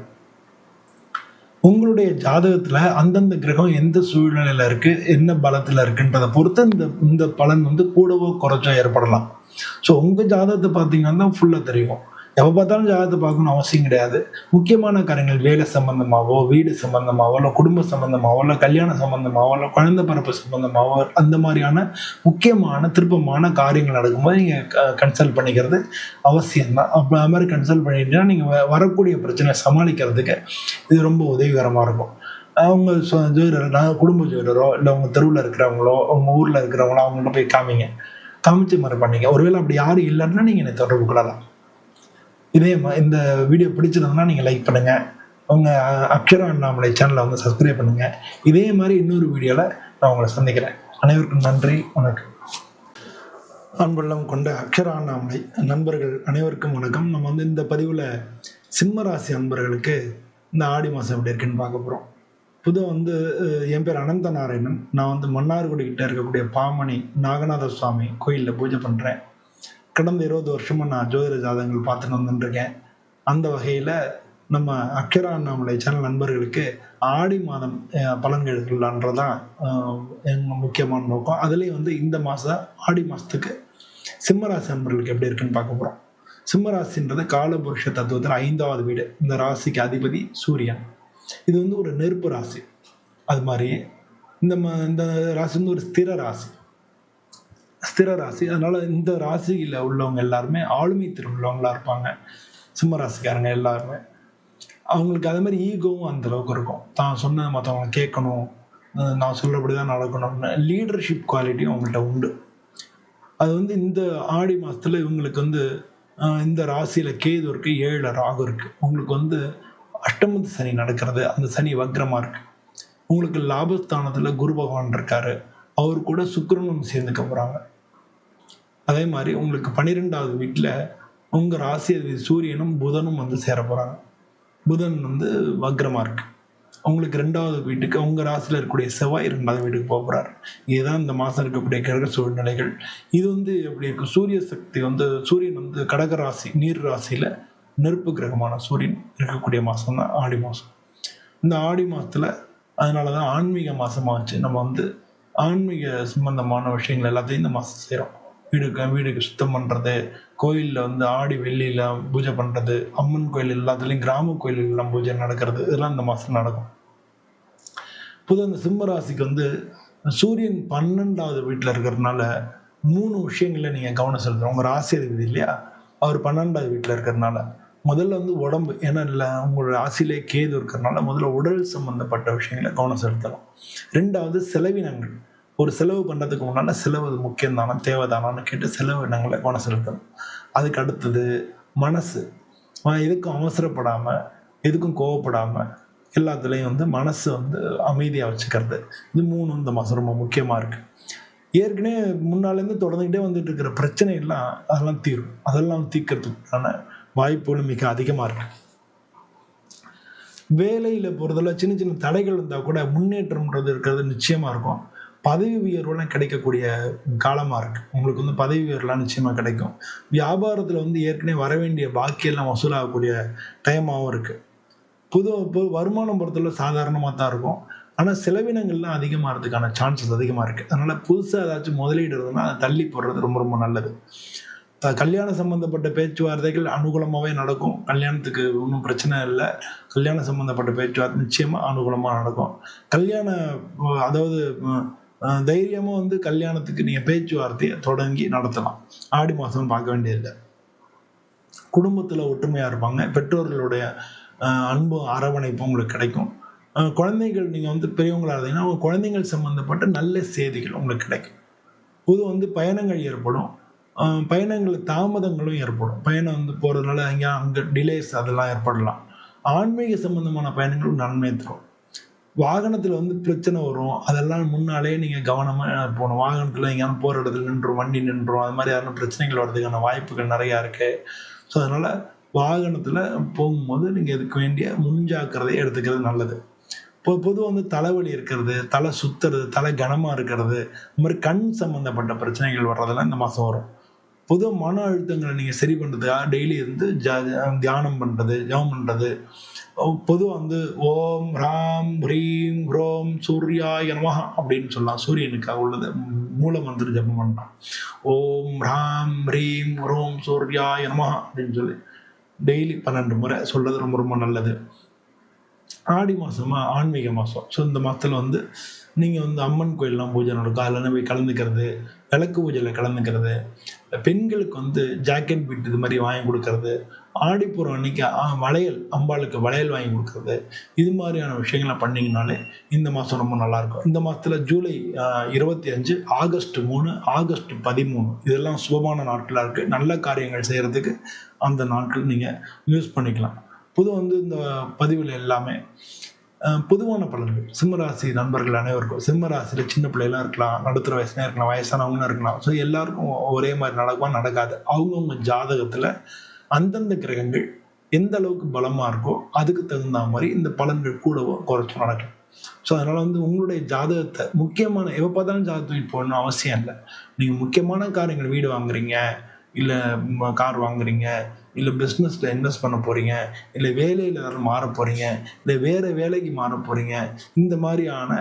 உங்களுடைய ஜாதகத்தில் அந்தந்த கிரகம் எந்த சூழ்நிலையில் இருக்குது, என்ன பலத்தில் இருக்குன்றதை பொறுத்து இந்த பலன் வந்து கூடவோ குறைச்சோ ஏற்படலாம். ஸோ உங்கள் ஜாதகத்தை பார்த்தீங்கன்னா தான் ஃபுல்லாக தெரியும். எப்போ பார்த்தாலும் ஜாதகத்தை பார்க்கணும்னு அவசியம் கிடையாது. முக்கியமான காரியங்கள் வேலை சம்பந்தமாவோ, வீடு சம்பந்தமாவோ, இல்லை குடும்ப சம்பந்தமாவோ, இல்லை கல்யாண சம்பந்தமாவோ, இல்லை குழந்தை பிறப்பு சம்பந்தமாவோ, அந்த மாதிரியான முக்கியமான திருப்பமான காரியங்கள் நடக்கும்போது நீங்கள் கன்சல்ட் பண்ணிக்கிறது அவசியம்தான். அப்போ அது மாதிரி கன்சல்ட் பண்ணிட்டீங்கன்னா நீங்கள் வரக்கூடிய பிரச்சனையை சமாளிக்கிறதுக்கு இது ரொம்ப உதவிகரமாக இருக்கும். அவங்க ஜோதிடர், குடும்ப ஜோதிடரோ, இல்லை உங்கள் தெருவில் இருக்கிறவங்களோ, உங்கள் ஊரில் இருக்கிறவங்களோ அவங்கள்ட்ட போய் காமிச்சு மாதிரி பண்ணிங்க. ஒருவேளை அப்படி யாரும் இல்லைன்னா நீங்கள் என்னை தொடர்பு கொள்ளலாம். இந்த வீடியோ பிடிச்சிருந்ததுன்னா நீங்கள் லைக் பண்ணுங்கள். உங்கள் அக்ஷரா அண்ணாமலை சேனலை வந்து சப்ஸ்கிரைப் பண்ணுங்கள். இதே மாதிரி இன்னொரு வீடியோவில் நான் உங்களை சந்திக்கிறேன். அனைவருக்கும் நன்றி, வணக்கம். அன்புள்ளம் கொண்ட அக்ஷரா அண்ணாமலை நண்பர்கள் அனைவருக்கும் வணக்கம். நம்ம வந்து இந்த பதிவில் சிம்மராசி அன்பர்களுக்கு இந்த ஆடி மாதம் எப்படி இருக்குன்னு பார்க்க போகிறோம். பொதுவாக வந்து என் பேர் அனந்த நாராயணன். நான் வந்து மன்னார்குடி கிட்ட இருக்கக்கூடிய பாமணி நாகநாத சுவாமி கோயிலில் பூஜை பண்ணுறேன். கடந்த 20 வருஷமாக நான் ஜோதிட ஜாதகங்கள் பார்த்துட்டு வந்துட்டுருக்கேன். அந்த வகையில் நம்ம அக்ஷரா அண்ணாமலை சேனல் நண்பர்களுக்கு ஆடி மாதம் பலன்கள் சொல்லலான்றதான் எங்கள் முக்கியமான நோக்கம். அதுலேயும் வந்து இந்த மாதம் ஆடி மாதத்துக்கு சிம்மராசி நண்பர்களுக்கு எப்படி இருக்குன்னு பார்க்க போகிறோம். சிம்மராசின்றது காலபுருஷ தத்துவத்தில் 5வது வீடு. இந்த ராசிக்கு அதிபதி சூரியன். இது வந்து ஒரு நெருப்பு ராசி. அது மாதிரி இந்த ராசி வந்து ஒரு ஸ்திர ராசி. அதனால இந்த ராசியில் உள்ளவங்க எல்லாருமே ஆளுமை திறனுள்ளவங்களா இருப்பாங்க. சிம்ம ராசிக்காரங்க எல்லாருமே அவங்களுக்கு அதே மாதிரி ஈகோவும் அந்த அளவுக்கு இருக்கும். தான் சொன்ன மற்றவங்களை கேட்கணும், நான் சொல்லப்படிதான் நடக்கணும்னு லீடர்ஷிப் குவாலிட்டியும் அவங்கள்ட்ட உண்டு. அது வந்து இந்த ஆடி மாதத்துல இவங்களுக்கு வந்து இந்த ராசியில கேது இருக்கு, 7 ராகு இருக்கு. உங்களுக்கு வந்து அஷ்டமத்து சனி நடக்கிறது, அந்த சனி வக்ரமா இருக்கு. உங்களுக்கு லாபஸ்தானத்துல குரு பகவான் இருக்காரு, அவர் கூட சுக்கிரனும் சேர்ந்துக்க போறாங்க. அதே மாதிரி உங்களுக்கு 12வது வீட்டில் உங்க ராசி அதிபதி சூரியனும் புதனும் வந்து சேர போறாங்க. புதன் வந்து வக்ரமா இருக்கு. உங்களுக்கு 2வது வீட்டுக்கு உங்க ராசியில இருக்கக்கூடிய செவ்வாய் 2வது வீட்டுக்கு போக போறாரு. இதுதான் இந்த மாசம் இருக்கக்கூடிய கிரக சூழ்நிலைகள். இது வந்து எப்படி இருக்கு, சூரியன் வந்து கடக ராசி நீர் ராசியில நெருப்பு கிரகமான சூரியன் இருக்கக்கூடிய மாசம் தான் ஆடி மாசம். இந்த ஆடி மாசத்துல அதனாலதான் ஆன்மீக மாசமா வச்சு நம்ம வந்து ஆன்மீக சம்பந்தமான விஷயங்கள் எல்லாத்தையும் இந்த மாசம் செய்யறோம். வீடுக்கு சுத்தம் பண்ணுறது, கோயிலில் வந்து ஆடி வெள்ளியில் பூஜை பண்ணுறது, அம்மன் கோயில் எல்லாத்துலேயும் கிராம கோயிலெல்லாம் பூஜை நடக்கிறது, இதெல்லாம் இந்த மாதம் நடக்கும். பொதுவாக இந்த சிம்ம ராசிக்கு வந்து சூரியன் 12வது வீட்டில் இருக்கிறதுனால 3 விஷயங்களில் நீங்கள் கவனம் செலுத்தணும். உங்கள் ராசி அதிபதி இல்லையா, அவர் 12வது வீட்டில் இருக்கிறதுனால முதல்ல வந்து உடம்பு, ஏன்னா இல்லை உங்களோட ராசியிலே கேது இருக்கிறதுனால முதல்ல உடல் சம்பந்தப்பட்ட விஷயங்களை கவனம் செலுத்தலாம். 2வது செலவினங்கள். ஒரு செலவு பண்ணுறதுக்கு முன்னால் செலவு முக்கியம் தானே, தேவைதானான்னு கேட்டு செலவினங்களை கவனம் செலுத்தணும். அதுக்கு அடுத்தது மனசு. எதுக்கும் அவசரப்படாமல், எதுக்கும் கோவப்படாமல், எல்லாத்துலேயும் வந்து மனசு வந்து அமைதியாக வச்சுக்கிறது. இது 3 இந்த மாதம் ரொம்ப முக்கியமாக இருக்குது. ஏற்கனவே முன்னாலேருந்து தொடர்ந்துக்கிட்டே வந்துட்டு இருக்கிற பிரச்சனை எல்லாம் அதெல்லாம் தீரும். அதெல்லாம் தீர்க்கறதுக்கான வாய்ப்புகள் மிக அதிகமாக இருக்கு. வேலையில் பொறுத்தவரை சின்ன சின்ன தடைகள் இருந்தால் கூட முன்னேற்றம்ன்றது இருக்கிறது நிச்சயமாக இருக்கும். பதவி உயர்வுலாம் கிடைக்கக்கூடிய காலமாக இருக்குது. உங்களுக்கு வந்து பதவி உயர்வுலாம் நிச்சயமாக கிடைக்கும். வியாபாரத்தில் வந்து ஏற்கனவே வர வேண்டிய பாக்கியெல்லாம் வசூலாகக்கூடிய டைமாகவும் இருக்குது. வருமானம் பொறுத்தவரை சாதாரணமாக தான் இருக்கும். ஆனால் செலவினங்கள்லாம் அதிகமாகிறதுக்கான சான்சஸ் அதிகமாக இருக்குது. அதனால் புதுசாக ஏதாச்சும் முதலீடு இருந்ததுன்னா அதை தள்ளி போடுறது ரொம்ப ரொம்ப நல்லது. கல்யாணம் சம்மந்தப்பட்ட பேச்சுவார்த்தைகள் அனுகூலமாகவே நடக்கும். கல்யாணத்துக்கு ஒன்றும் பிரச்சனை இல்லை. கல்யாணம் சம்மந்தப்பட்ட பேச்சுவார்த்தை நிச்சயமாக அனுகூலமாக நடக்கும். அதாவது தைரியமாக வந்து கல்யாணத்துக்கு நீங்கள் பேச்சுவார்த்தையை தொடங்கி நடத்தலாம். ஆடி மாதம் பார்க்க வேண்டியதில்லை. குடும்பத்தில் ஒற்றுமையாக இருப்பாங்க. பெற்றோர்களுடைய அன்பு அரவணைப்பு உங்களுக்கு கிடைக்கும். குழந்தைகள், நீங்கள் வந்து பெரியவங்களாக இருந்தீங்கன்னா அவங்க குழந்தைகள் சம்மந்தப்பட்ட நல்ல செய்திகள் உங்களுக்கு கிடைக்கும். பொதுவாக வந்து பயணங்கள் ஏற்படும். பயணங்கள் தாமதங்களும் ஏற்படும். பயணம் வந்து போகிறதுனால அங்கே டிலேஸ் அதெல்லாம் ஏற்படலாம். ஆன்மீக சம்பந்தமான பயணங்களும் நன்மை தரும். வாகனத்தில் வந்து பிரச்சனை வரும். அதெல்லாம் முன்னாலே நீங்கள் கவனமாக போகணும். வாகனத்தில் எங்கேயாலும் போகிற இடத்துல நின்றும், வண்டி நின்றும், அது மாதிரி யாரும் பிரச்சனைகள் வர்றதுக்கான வாய்ப்புகள் நிறையா இருக்குது. ஸோ அதனால் வாகனத்தில் போகும்போது நீங்கள் இதுக்கு வேண்டிய முன்ஜாக்கிரதையை எடுத்துக்கிறது நல்லது. பொதுவாக வந்து தலைவலி இருக்கிறது, தலை சுத்துறது, தலை கனமாக இருக்கிறது, இந்த மாதிரி கண் சம்மந்தப்பட்ட பிரச்சனைகள் வர்றதெல்லாம் இந்த மாதம் வரும். பொதுவாக மன அழுத்தங்களை நீங்கள் சரி பண்ணுறதுக்காக டெய்லி வந்து தியானம் பண்ணுறது, ஜபம் பண்ணுறது. பொதுவாக வந்து ஓம் ராம் ஹ்ரீம் ஹ்ரோம் சூர்யாய நமஹ அப்படின்னு சொல்லலாம். சூரியனுக்காக உள்ளது மூல மந்திர ஜபம் பண்ணலாம். ஓம் ராம் ஹ்ரீம் ஹ்ரோம் சூர்யாய நமஹ அப்படின்னு சொல்லி டெய்லி 12 முறை சொல்றது ரொம்ப ரொம்ப நல்லது. ஆடி மாதமா ஆன்மீக மாதம். ஸோ இந்த மாதத்தில் வந்து நீங்கள் வந்து அம்மன் கோயிலெலாம் பூஜை நடக்கும். அதில் போய் கலந்துக்கிறது, விளக்கு பூஜையில் கலந்துக்கிறது, பெண்களுக்கு வந்து ஜாக்கெட் பிட் இது மாதிரி வாங்கி கொடுக்கறது, ஆடிப்பூரம் அன்னைக்கு வளையல், அம்பாளுக்கு வளையல் வாங்கி கொடுக்கறது, இது மாதிரியான விஷயங்களை பண்ணிங்கனாலே இந்த மாதம் ரொம்ப நல்லாயிருக்கும். இந்த மாதத்தில் ஜூலை 25, ஆகஸ்ட் 3, ஆகஸ்ட் 13 இதெல்லாம் சுபமான நாட்களாக இருக்குது. நல்ல காரியங்கள் செய்கிறதுக்கு அந்த நாட்கள் நீங்கள் யூஸ் பண்ணிக்கலாம். பொதுவாக வந்து இந்த பதிவில் எல்லாமே பொதுவான பலன்கள். சிம்மராசி நண்பர்கள் அனைவருக்கும், சிம்ம ராசியில் சின்ன பிள்ளைலாம் இருக்கலாம், நடுத்தர வயசுனா இருக்கலாம், வயசானவங்களும் இருக்கலாம். ஸோ எல்லாருக்கும் ஒரே மாதிரி நடக்குமா நடக்காது. அவங்கவுங்க ஜாதகத்தில் அந்தந்த கிரகங்கள் எந்த அளவுக்கு பலமாக இருக்கோ அதுக்கு தகுந்த மாதிரி இந்த பலன்கள் கூடவோ குறைச்சும் நடக்கும். ஸோ அதனால் வந்து உங்களுடைய ஜாதகத்தை முக்கியமான எப்போ பார்த்தாலும் ஜாதகத்தை போடணும் அவசியம் இல்லை. நீங்கள் முக்கியமான காரியங்கள், வீடு வாங்குறீங்க, இல்லை கார் வாங்குறீங்க, இல்லை பிஸ்னஸில் இன்வெஸ்ட் பண்ண போகிறீங்க, இல்லை வேலையில் யாரும் மாற போகிறீங்க, இல்லை வேறு வேலைக்கு மாற போகிறீங்க, இந்த மாதிரியான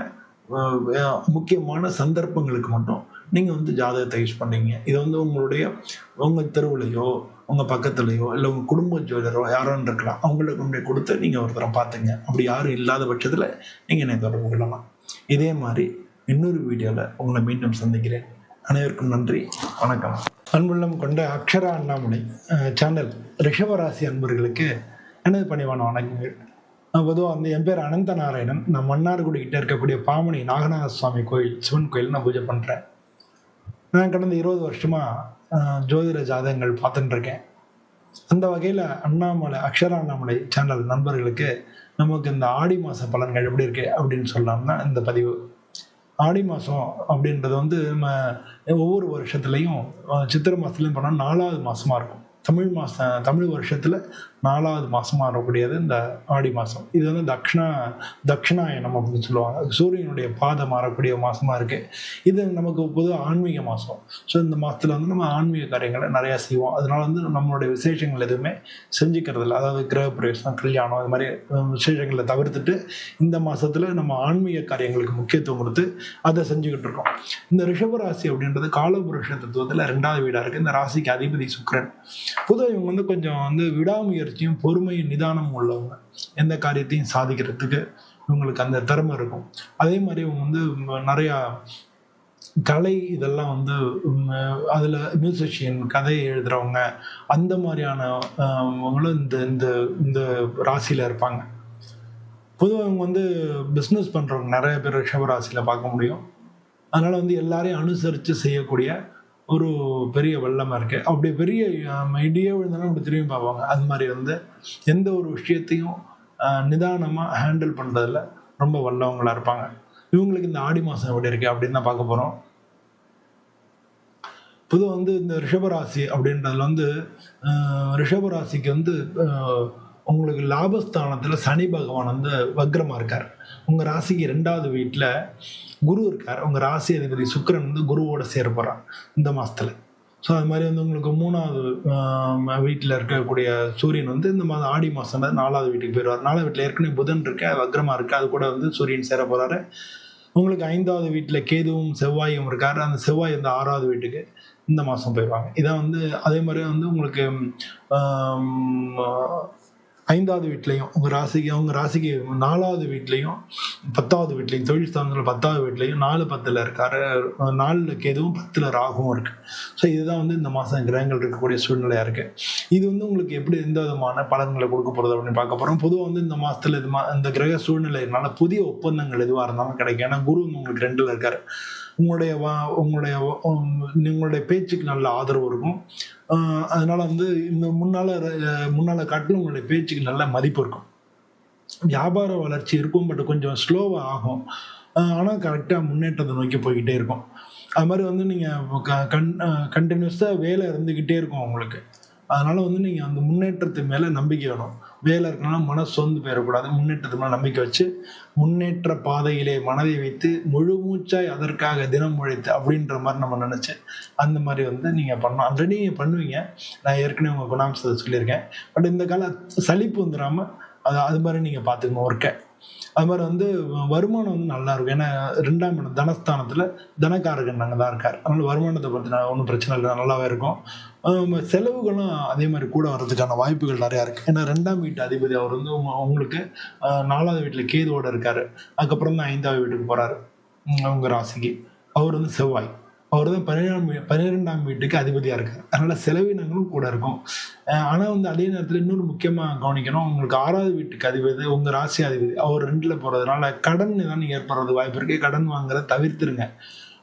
முக்கியமான சந்தர்ப்பங்களுக்கு மட்டும் நீங்கள் வந்து ஜாதகத்தை யூஸ் பண்ணுறீங்க. இதை வந்து உங்கள் தெருவுலையோ, உங்கள் பக்கத்துலையோ, இல்லை உங்கள் குடும்ப ஜோதிடரோ யாரும் இருக்கலாம், அவங்கள கொண்டு கொடுத்து நீங்கள் ஒருத்தரை பார்த்துங்க. அப்படி யாரும் இல்லாத பட்சத்தில் நீங்கள் என்னை தொடர்பு கொள்ளலாம். இதே மாதிரி இன்னொரு வீடியோவில் உங்களை மீண்டும் சந்திக்கிறேன். அனைவருக்கும் நன்றி, வணக்கம். அன்புள்ளம் கொண்ட அக்ஷரா அண்ணாமலை சேனல் ரிஷபராசி அன்பர்களுக்கு எனது பணிவான வணக்கங்கள். பொதுவாக வந்து என் பேர் அனந்த நாராயணன். நான் மன்னார்குடி கிட்ட இருக்கக்கூடிய பாமணி நாகநாத சுவாமி கோயில், சிவன் கோயில் நான் பூஜை பண்ணுறேன். நான் கடந்த 20 வருஷமாக ஜோதிட ஜாதகங்கள் பார்த்துட்டு இருக்கேன். அந்த வகையில் அக்ஷரா அண்ணாமலை சேனல் நண்பர்களுக்கு நமக்கு இந்த ஆடி மாத பலன்கள் எப்படி இருக்கு அப்படின்னு சொல்லலாம்னா இந்த பதிவு. ஆடி மாதம் அப்படின்றது வந்து நம்ம ஒவ்வொரு வருஷத்துலையும் சித்திரை மாதத்துலையும் பண்ணால் 4வது மாதமாக இருக்கும். தமிழ் வருஷத்தில் 4வது மாசமா வரக்கூடியது இந்த ஆடி மாசம். இது வந்து தக்ஷணாயனம் அப்படின்னு சொல்லுவாங்க. சூரியனுடைய பாதை மாறக்கூடிய மாசமா இருக்கு. இது நமக்கு பொதுவாக ஆன்மீக மாசம். ஸோ இந்த மாசத்துல வந்து நம்ம ஆன்மீக காரியங்களை நிறைய செய்வோம். அதனால வந்து நம்மளுடைய விசேஷங்கள் எதுவுமே செஞ்சுக்கிறது இல்லை. அதாவது கிரகப்பிரவேசம், கல்யாணம், இது மாதிரி விசேஷங்களை தவிர்த்துட்டு இந்த மாசத்துல நம்ம ஆன்மீக காரியங்களுக்கு முக்கியத்துவம் கொடுத்து அதை செஞ்சுக்கிட்டு இருக்கோம். இந்த ரிஷபராசி அப்படின்றது காலபுருஷ தத்துவத்துல 2வது வீடா இருக்கு. இந்த ராசிக்கு அதிபதி சுக்கிரன். பொதுவாக இவங்க வந்து கொஞ்சம் வந்து விடாமுயற்சியும் பொறுமையும் நிதானமும் உள்ளவங்க. எந்த காரியத்தையும் சாதிக்கிறதுக்கு இவங்களுக்கு அந்த திறமை இருக்கும். அதே மாதிரி இவங்க வந்து நிறையா கலை இதெல்லாம் வந்து அதில் மியூசிஷியன், கதை எழுதுறவங்க, அந்த மாதிரியானவங்களும் இந்த இந்த இந்த ராசியில் இருப்பாங்க. பொதுவாக இவங்க வந்து பிஸ்னஸ் பண்ணுறவங்க நிறைய பேர் ரிஷபராசியில் பார்க்க முடியும். அதனால் வந்து எல்லாரையும் அனுசரித்து செய்யக்கூடிய ஒரு பெரிய வல்லமாக இருக்குது. அப்படி பெரிய இடியே விழுந்தாலும் அப்படி திரும்பி பார்ப்பாங்க. அது மாதிரி வந்து எந்த ஒரு விஷயத்தையும் நிதானமாக ஹேண்டில் பண்ணுறதுல ரொம்ப வல்லவங்களாக இருப்பாங்க. இவங்களுக்கு இந்த ஆடி மாதம் எப்படி இருக்குது அப்படின்னு தான் பார்க்க போகிறோம். பொதுவாக வந்து இந்த ரிஷபராசி அப்படின்றதுல வந்து ரிஷபராசிக்கு வந்து உங்களுக்கு லாபஸ்தானத்தில் சனி பகவான் வந்து வக்ரமாக இருக்கார். உங்கள் ராசிக்கு 2வது வீட்டில் குரு இருக்கார். உங்கள் ராசி அதிபதி சுக்கிரன் வந்து குருவோட சேர போகிறார் இந்த மாதத்தில். ஸோ அது மாதிரி வந்து உங்களுக்கு 3வது வீட்டில் இருக்கக்கூடிய சூரியன் வந்து இந்த மாதம் ஆடி மாதம் 4வது வீட்டுக்கு போயிடுவார். 4வது வீட்டில் ஏற்கனவே புதன் இருக்கு, வக்ரமாக இருக்குது. அது கூட வந்து சூரியன் சேர போகிறாரு. உங்களுக்கு 5வது வீட்டில் கேதுவும் செவ்வாயும் இருக்காரு. அந்த செவ்வாய் வந்து 6வது வீட்டுக்கு இந்த மாதம் போயிடுவாங்க. இதான் வந்து அதே மாதிரி வந்து உங்களுக்கு 5வது வீட்லையும் உங்கள் ராசிக்கு 4வது வீட்லையும் 10வது வீட்லையும் தொழில் ஸ்தானத்தில் 10வது வீட்லையும் 4-10 இருக்காரு. 4 கேதுவும் 10 ராகுவும் இருக்கு. ஸோ இதுதான் வந்து இந்த மாதம் கிரகங்கள் இருக்கக்கூடிய சூழ்நிலையா இருக்கு. இது வந்து உங்களுக்கு எப்படி எந்த விதமான பலன்களை கொடுக்க போகிறது அப்படின்னு பார்க்க போகிறோம். பொதுவாக வந்து இந்த மாதத்துல இந்த கிரக சூழ்நிலையினால புதிய ஒப்பந்தங்கள் எதுவாக இருந்தாலும் கிடைக்கும். ஏன்னா குரு உங்களுக்கு 2ல் இருக்காரு. உங்களுடைய பேச்சுக்கு நல்ல ஆதரவு இருக்கும். அதனால வந்து இந்த முன்னால காட்டிலும் உங்களுடைய பேச்சுக்கு நல்ல மதிப்பு இருக்கும். வியாபார வளர்ச்சி இருக்கும், பட் கொஞ்சம் ஸ்லோவாக ஆகும். ஆனால் கரெக்டாக முன்னேற்றத்தை நோக்கி போய்கிட்டே இருக்கும். அது மாதிரி வந்து நீங்கள் கண்டினியூஸாக வேலை இருந்துக்கிட்டே இருக்கும் உங்களுக்கு. அதனால வந்து நீங்கள் அந்த முன்னேற்றத்து மேலே நம்பிக்கை வேணும். வேலை இருக்கனால மனசு சோர்ந்து போயிடக்கூடாது. முன்னேற்றத்து மேலே நம்பிக்கை வச்சு முன்னேற்ற பாதையிலே மனதை வைத்து முழு மூச்சாய் அதற்காக தினம் உழைத்து அப்படின்ற மாதிரி நம்ம நினச்சி அந்த மாதிரி வந்து நீங்கள் பண்ணணும். ஆல்ரெடி நீங்கள் பண்ணுவீங்க. நான் ஏற்கனவே உங்கள் குணாம்சத்தை சொல்லியிருக்கேன். பட் இந்த கால சலிப்பு வந்துடாமல் அது மாதிரி நீங்கள் பார்த்துக்கணும் ஒர்க்கை. அது மாதிரி வந்து வருமானம் வந்து நல்லா இருக்கும். ஏன்னா 2ஆம் இடம் தனஸ்தானத்தில் தனக்காரகன் அங்கே தான் இருக்கார். அதனால வருமானத்தை பற்றின ஒன்றும் பிரச்சனை இல்லை, நல்லாவே இருக்கும். செலவுகளும் அதே மாதிரி கூட வர்றதுக்கான வாய்ப்புகள் நிறையா இருக்குது. ஏன்னா 2ஆம் வீட்டு அதிபதி அவர் வந்து உங்களுக்கு 4வது வீட்டில் கேதுவோடு இருக்கார். அதுக்கப்புறம் தான் 5வது வீட்டுக்கு போகிறாரு உங்கள் ராசிக்கு. அவர் வந்து செவ்வாய். அவர் தான் 12ஆம் வீட்டுக்கு அதிபதியாக இருக்கார். அதனால் செலவினங்களும் கூட இருக்கும். ஆனால் வந்து அதே நேரத்தில் இன்னொரு முக்கியமாக கவனிக்கணும், உங்களுக்கு 6வது வீட்டுக்கு அதிபதி உங்கள் ராசி அதிபதி அவர் 2ல் போகிறதுனால கடன் தான் ஏற்படுறது வாய்ப்பு இருக்குது. கடன் வாங்குறத தவிர்த்துருங்க.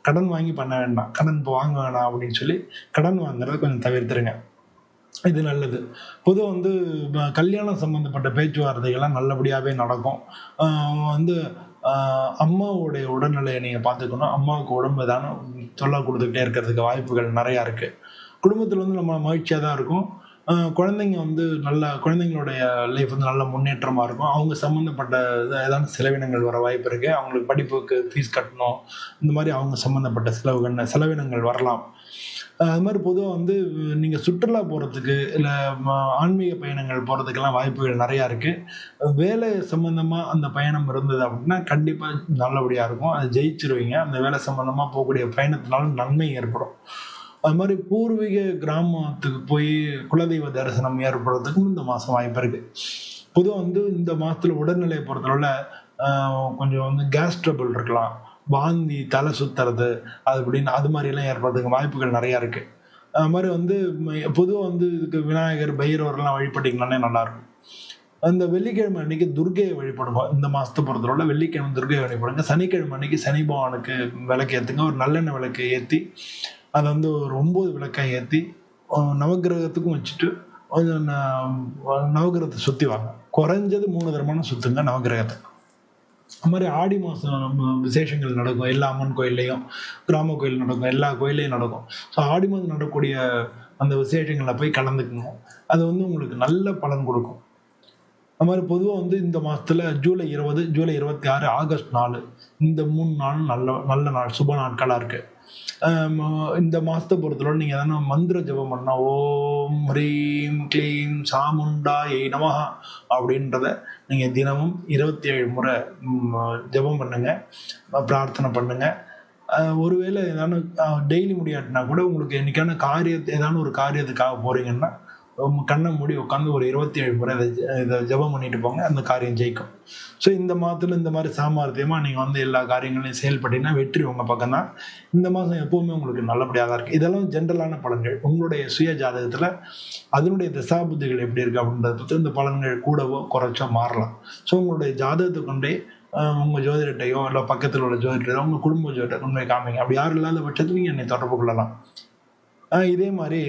கடன் வாங்கி பண்ண வேண்டாம், கடன் இப்போ வாங்க வேணாம் அப்படின்னு சொல்லி கடன் வாங்குறத கொஞ்சம் தவிர்த்துருங்க. இது நல்லது. பொதுவாக வந்து கல்யாணம் சம்மந்தப்பட்ட பேச்சுவார்த்தைகள்லாம் நல்லபடியாகவே நடக்கும். வந்து அம்மாவுடைய உடல்நிலையை நீங்கள் பார்த்துக்கணும். அம்மாவுக்கு உடம்பு தானே தொல்லை கொடுத்துக்கிட்டே இருக்கிறதுக்கு வாய்ப்புகள் நிறையா இருக்குது. குடும்பத்தில் வந்து நம்ம மகிழ்ச்சியாக தான் இருக்கும். குழந்தைங்க வந்து குழந்தைங்களுடைய லைஃப் வந்து நல்ல முன்னேற்றமாக இருக்கும். அவங்க சம்மந்தப்பட்ட ஏதாவது செலவினங்கள் வர வாய்ப்பு இருக்குது. அவங்களுக்கு படிப்புக்கு ஃபீஸ் கட்டணும், இந்த மாதிரி அவங்க சம்மந்தப்பட்ட செலவினங்கள் வரலாம். அது மாதிரி பொதுவாக வந்து நீங்கள் சுற்றுலா போகிறதுக்கு இல்லை ஆன்மீக பயணங்கள் போகிறதுக்கெல்லாம் வாய்ப்புகள் நிறையா இருக்குது. வேலை சம்மந்தமாக அந்த பயணம் இருந்தது அப்படின்னா கண்டிப்பாக நல்லபடியாக இருக்கும். அது ஜெயிச்சிருவீங்க. அந்த வேலை சம்மந்தமாக போகக்கூடிய பயணத்தினால நன்மை ஏற்படும். அது மாதிரி பூர்வீக கிராமத்துக்கு போய் குலதெய்வ தரிசனம் ஏற்படுறதுக்கும் இந்த மாதம் வாய்ப்பு இருக்குது. பொதுவாக வந்து இந்த மாதத்தில் உடல்நிலையை பொறுத்தளவில் கொஞ்சம் வந்து கேஸ் ட்ரபிள் இருக்கலாம், வாந்தி, தலை சுற்றுறது, அது மாதிரிலாம் ஏற்படுறதுக்கு வாய்ப்புகள் நிறையா இருக்குது. அது மாதிரி வந்து பொதுவாக வந்து இதுக்கு விநாயகர், பைரவர்லாம் வழிபட்டிங்கனாலே நல்லாயிருக்கும். அந்த வெள்ளிக்கிழமை அன்னைக்கு துர்க்கையை வழிபடுவோம். இந்த மாதத்தை பொறுத்தவரை வெள்ளிக்கிழமை துர்க்கையை வழிபடுங்க. சனிக்கிழமை அன்னைக்கு சனி பகவானுக்கு விளக்கு ஏற்றுங்க. ஒரு நல்லெண்ணெய் விளக்கு ஏற்றி அதை வந்து ஒரு 9 விளக்காய் ஏற்றி நவகிரகத்துக்கும் வச்சுட்டு நவகிரகத்தை சுற்றி வாங்க. குறைஞ்சது 3 தரமான சுற்றுங்க நவகிரகத்தை. அது மாதிரி ஆடி மாதம் விசேஷங்கள் நடக்கும். எல்லா அம்மன் கோயில்லையும், கிராம கோயில் நடக்கும், எல்லா கோயில்லையும் நடக்கும். ஸோ ஆடி மாதம் நடக்கக்கூடிய அந்த விசேஷங்களில் போய் கலந்துக்குங்க. அது வந்து உங்களுக்கு நல்ல பலன் கொடுக்கும். அது மாதிரி பொதுவாக வந்து இந்த மாதத்துல ஜூலை 20, ஜூலை 26, ஆகஸ்ட் 4 இந்த 3 நாளும் நல்ல நல்ல நாள், சுப நாட்களாக இருக்கு. இந்த மாதத்தை பொறுத்தளவு நீங்கள் எதனா மந்திர ஜபம் பண்ணால் ஓம் ஹ்ரீம் க்ளீம் சாமுண்டாயை நமஹ அப்படின்றத நீங்கள் தினமும் 27 முறை ஜபம் பண்ணுங்க, பிரார்த்தனை பண்ணுங்க. ஒருவேளை ஏதானு டெய்லி முடியாட்டினா கூட உங்களுக்கு என்னைக்கான ஏதான ஒரு காரியத்துக்காக போறீங்கன்னா கண்ணை மூடி உட்காந்து ஒரு 27 முறை இதை ஜபம் பண்ணிட்டு போங்க, அந்த காரியம் ஜெயிக்கும். ஸோ இந்த மாதத்துல இந்த மாதிரி சாமர்த்தியமா நீங்க வந்து எல்லா காரியங்களையும் செயல்பட்டீங்கன்னா வெற்றி உங்க பக்கம் தான். இந்த மாதம் எப்பவுமே உங்களுக்கு நல்லபடியாக தான் இருக்கு. இதெல்லாம் ஜென்ரலான பலன்கள். உங்களுடைய சுய ஜாதகத்துல அதனுடைய தசாபுத்திகள் எப்படி இருக்கு அப்படின்றத பற்றி இந்த பலன்கள் கூடவோ குறைச்சோ மாறலாம். ஸோ உங்களுடைய ஜாதகத்தை கொண்டே உங்க ஜோதிடத்தையோ இல்லை பக்கத்தில் உள்ள ஜோதிடரையோ உங்க குடும்ப ஜோதிடத்தை கொண்டு போய் காமிங்க. அப்படி யாரும் இல்லாத பட்சத்தில் நீங்க என்னை தொடர்பு கொள்ளலாம். இதே மாதிரி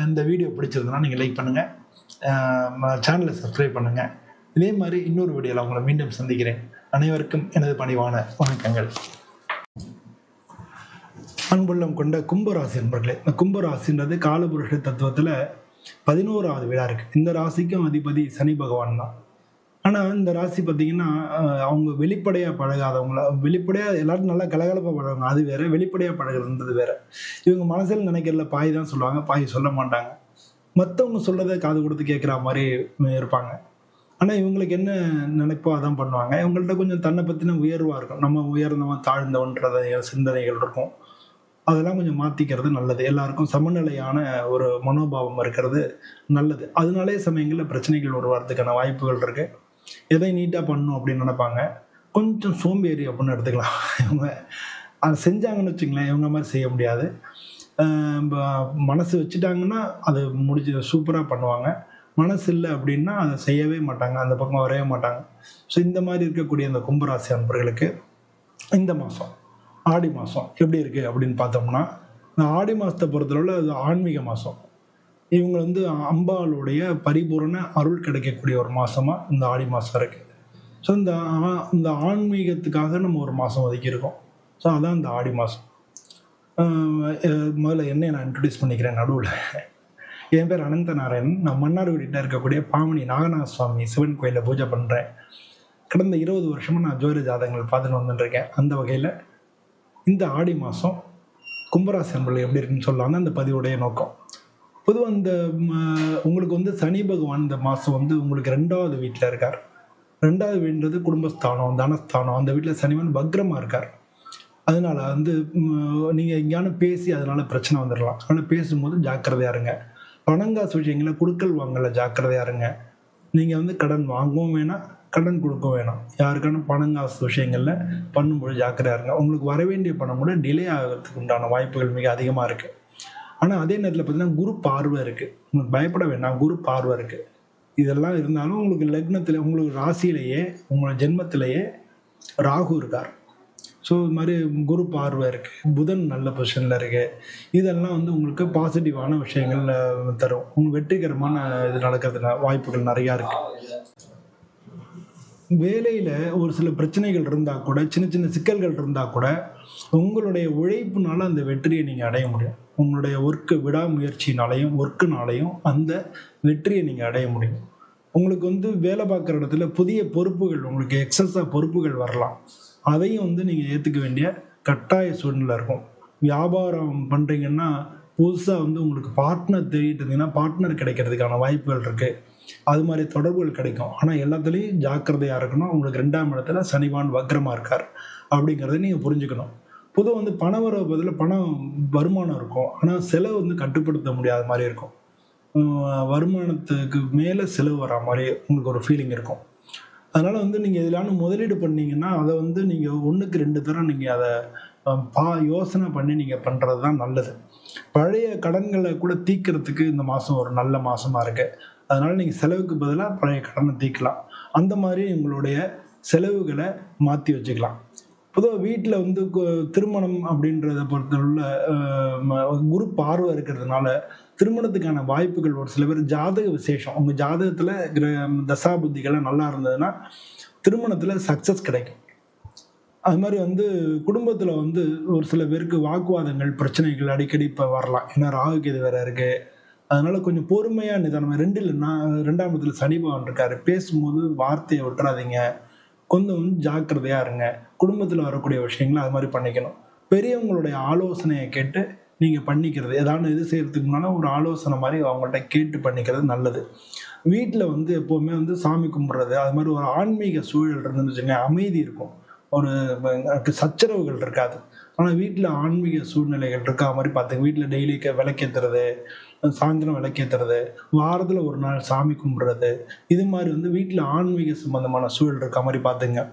இந்த வீடியோ பிடிச்சிருந்ததுன்னா நீங்கள் லைக் பண்ணுங்கள், சேனலை சப்ஸ்கிரைப் பண்ணுங்கள். இதே மாதிரி இன்னொரு வீடியோவில் உங்களை மீண்டும் சந்திக்கிறேன். அனைவருக்கும் எனது பணிவான வணக்கங்கள். அன்புள்ளம் கொண்ட கும்பராசி நண்பர்களே, இந்த கும்பராசின்றது காலபுருஷ தத்துவத்தில் 11வது வீடாக இருக்குது. இந்த ராசிக்கும் அதிபதி சனி பகவான் தான். ஆனால் இந்த ராசி பார்த்தீங்கன்னா அவங்க வெளிப்படையாக பழகாதவங்கள, வெளிப்படையாக எல்லாரும் நல்லா கலகலப்பாக பழகுவாங்க, அது வேற. வெளிப்படையாக பழகுறதுன்றது வேற. இவங்க மனசில் நினைக்கிறதுல பாய் தான் சொல்லுவாங்க, பாய் சொல்ல மாட்டாங்க. மற்றவங்க சொல்றதை காது கொடுத்து கேட்குற மாதிரி இருப்பாங்க. ஆனால் இவங்களுக்கு என்ன நினைப்போ அதான் பண்ணுவாங்க. இவங்கள்ட்ட கொஞ்சம் தன்னை பற்றின உயர்வாக இருக்கும். நம்ம உயர்ந்தவன் தாழ்ந்தவன்றத சிந்தனைகள் இருக்கும். அதெல்லாம் கொஞ்சம் மாற்றிக்கிறது நல்லது. எல்லாருக்கும் சமநிலையான ஒரு மனோபாவம் இருக்கிறது நல்லது. அதனாலே சமயங்களில் பிரச்சனைகள் உருவாகிறதுக்கான வாய்ப்புகள் இருக்கு. எதை நீட்டாக பண்ணணும் அப்படின்னு நினைப்பாங்க. கொஞ்சம் சோம்பேறி அப்படின்னு எடுத்துக்கலாம். இவங்க அதை செஞ்சாங்கன்னு வச்சுங்களேன், இவங்க மாதிரி செய்ய முடியாது. மனசு வச்சுட்டாங்கன்னா அதை முடிச்சு சூப்பராக பண்ணுவாங்க. மனசு இல்லை அப்படின்னா அதை செய்யவே மாட்டாங்க, அந்த பக்கம் வரைய மாட்டாங்க. ஸோ இந்த மாதிரி இருக்கக்கூடிய இந்த கும்பராசி அன்பர்களுக்கு இந்த மாதம் ஆடி மாதம் எப்படி இருக்குது அப்படின்னு பார்த்தோம்னா, இந்த ஆடி மாதத்தை பொறுத்தளவில் அது ஆன்மீக மாதம். இவங்க வந்து அம்பாளுடைய பரிபூரண அருள் கிடைக்கக்கூடிய ஒரு மாதமாக இந்த ஆடி மாதம் இருக்குது. ஸோ இந்த ஆன்மீகத்துக்காக நம்ம ஒரு மாதம் ஒதுக்கியிருக்கோம். ஸோ அதான் இந்த ஆடி மாதம். முதல்ல என்னை நான் இன்ட்ரடியூஸ் பண்ணிக்கிறேன் நடுவில். என் பேர் அனந்த நாராயணன். நான் மன்னார்குடியில் இருக்கக்கூடிய பாமணி நாகநாத சுவாமி சிவன் கோயிலில் பூஜை பண்ணுறேன். கடந்த 20 வருஷமாக நான் ஜோதிட ஜாதகங்கள் பார்த்துட்டு வந்துட்டுருக்கேன். அந்த வகையில் இந்த ஆடி மாதம் கும்பராசி அன்பர்கள் எப்படி இருக்குன்னு சொல்லலாம்னு அந்த பதிவுடைய நோக்கம். பொதுவாக இந்த உங்களுக்கு வந்து சனி பகவான் இந்த மாதம் வந்து உங்களுக்கு 2வது வீட்டில் இருக்கார். 2வது வீடுன்றது குடும்பஸ்தானம், தனஸ்தானம். அந்த வீட்டில் சனிவன் பக்ரமாக இருக்கார். அதனால வந்து நீங்கள் எங்கேயானு பேசி அதனால பிரச்சனை வந்துடலாம். ஆனால் பேசும்போது ஜாக்கிரதையாக இருங்க. பணங்காசு விஷயங்களை கொடுக்கல் வாங்கல ஜாக்கிரதையாக இருங்க. நீங்கள் வந்து கடன் வாங்கவும் வேணாம், கடன் கொடுக்கவும் வேணாம். யாருக்கான பணங்காசு விஷயங்களில் பண்ணும்போது ஜாக்கிரதையாக இருங்க. உங்களுக்கு வர வேண்டிய பணம் கூட டிலே ஆகிறதுக்கு உண்டான வாய்ப்புகள் மிக அதிகமாக இருக்குது. ஆனால் அதே நேரத்தில் பார்த்தீங்கன்னா குரு பார்வை இருக்குது. உங்களுக்கு பயப்பட வேண்டாம், குரு பார்வை இருக்குது. இதெல்லாம் இருந்தாலும் உங்களுக்கு லக்னத்தில், உங்களுக்கு ராசியிலேயே, உங்களோட ஜென்மத்திலேயே ராகு இருக்கார். ஸோ இது மாதிரி குரு பார்வை இருக்குது, புதன் நல்ல பொசிஷனில் இருக்குது. இதெல்லாம் வந்து உங்களுக்கு பாசிட்டிவான விஷயங்கள் தரும். உங்களுக்கு வெற்றிகரமான இது நடக்கிறதுக்கு வாய்ப்புகள் நிறையா இருக்குது. வேலையில் ஒரு சில பிரச்சனைகள் இருந்தால் கூட, சின்ன சின்ன சிக்கல்கள் இருந்தால் கூட, உங்களுடைய உழைப்புனால அந்த வெற்றியை நீங்கள் அடைய முடியும். உங்களுடைய விடாமுயற்சினாலையும் ஒர்க்குனாலையும் அந்த வெற்றியை நீங்கள் அடைய முடியும். உங்களுக்கு வந்து வேலை பார்க்குற இடத்துல புதிய பொறுப்புகள், உங்களுக்கு எக்ஸஸாக பொறுப்புகள் வரலாம். அதையும் வந்து நீங்கள் ஏற்றுக்க வேண்டிய கட்டாய சூழ்நிலை இருக்கும். வியாபாரம் பண்ணுறீங்கன்னா புதுசாக வந்து உங்களுக்கு பார்ட்னர் தேடிட்டு இருந்தீங்கன்னா பார்ட்னர் கிடைக்கிறதுக்கான வாய்ப்புகள் இருக்குது. அது மாதிரி தொடர்புகள் கிடைக்கும். ஆனால் எல்லாத்துலேயும் ஜாக்கிரதையாக இருக்கணும். உங்களுக்கு 2ஆம் இடத்துல சனிவான் வக்ரமாக இருக்கார் அப்படிங்கிறத நீங்கள் புரிஞ்சுக்கணும். பொதுவாக வந்து பண வரவு பதில் பணம் வருமானம் இருக்கும். ஆனால் செலவு வந்து கட்டுப்படுத்த முடியாத மாதிரி இருக்கும். வருமானத்துக்கு மேலே செலவு வர மாதிரி உங்களுக்கு ஒரு ஃபீலிங் இருக்கும். அதனால் வந்து நீங்கள் எதிலான முதலீடு பண்ணீங்கன்னா அதை வந்து நீங்கள் 1க்கு 2 தரம் நீங்கள் அதை யோசனை பண்ணி நீங்கள் பண்ணுறது தான் நல்லது. பழைய கடன்களை கூட தீர்க்கறதுக்கு இந்த மாதம் ஒரு நல்ல மாதமாக இருக்குது. அதனால் நீங்கள் செலவுக்கு பதிலாக பழைய கடனை தீர்க்கலாம். அந்த மாதிரி உங்களுடைய செலவுகளை மாற்றி வச்சுக்கலாம். பொதுவாக வீட்டில் வந்து திருமணம் அப்படின்றத பொறுத்தவரை குரு பார்வை இருக்கிறதுனால திருமணத்துக்கான வாய்ப்புகள் ஒரு சில பேர் ஜாதக விசேஷம், உங்கள் ஜாதகத்தில் தசாபுத்திகளை நல்லா இருந்ததுன்னா திருமணத்தில் சக்ஸஸ் கிடைக்கும். அது மாதிரி வந்து குடும்பத்தில் வந்து ஒரு சில பேருக்கு வாக்குவாதங்கள் பிரச்சனைகள் அடிக்கடி இப்போ வரலாம். ஏன்னா ராகுக்கு இது வேற இருக்கு. அதனால கொஞ்சம் பொறுமையா நிதானமா 2ஆம் இடத்துல சனி பகவான் இருக்காரு. பேசும்போது வார்த்தையை விட்டுறாதீங்க. கொஞ்சம் ஜாக்கிரதையா இருங்க. குடும்பத்தில் வரக்கூடிய விஷயங்களை அது மாதிரி பண்ணிக்கணும். பெரியவங்களுடைய ஆலோசனையை கேட்டு நீங்க பண்ணிக்கிறது, ஏதாவது இது செய்யறதுக்கு முன்னால ஒரு ஆலோசனை மாதிரி அவங்கள்ட்ட கேட்டு பண்ணிக்கிறது நல்லது. வீட்டில் வந்து எப்பவுமே வந்து சாமி கும்பிடுறது, அது மாதிரி ஒரு ஆன்மீக சூழல் இருந்துன்னு வச்சுக்கோங்க, அமைதி இருக்கும். ஒரு சச்சரவுகள் இருக்காது. ஆனா வீட்டில் ஆன்மீக சூழ்நிலைகள் இருக்கா மாதிரி பார்த்துங்க. வீட்டில் டெய்லி விளக்கேத்துறது, சாயந்தரம் விளக்கேத்துறது, வாரத்துல ஒரு நாள் சாமி கும்பிடுறது, இது மாதிரி வந்து வீட்டில் ஆன்மீக சம்பந்தமான சூழல் இருக்க மாதிரி பார்த்துங்க.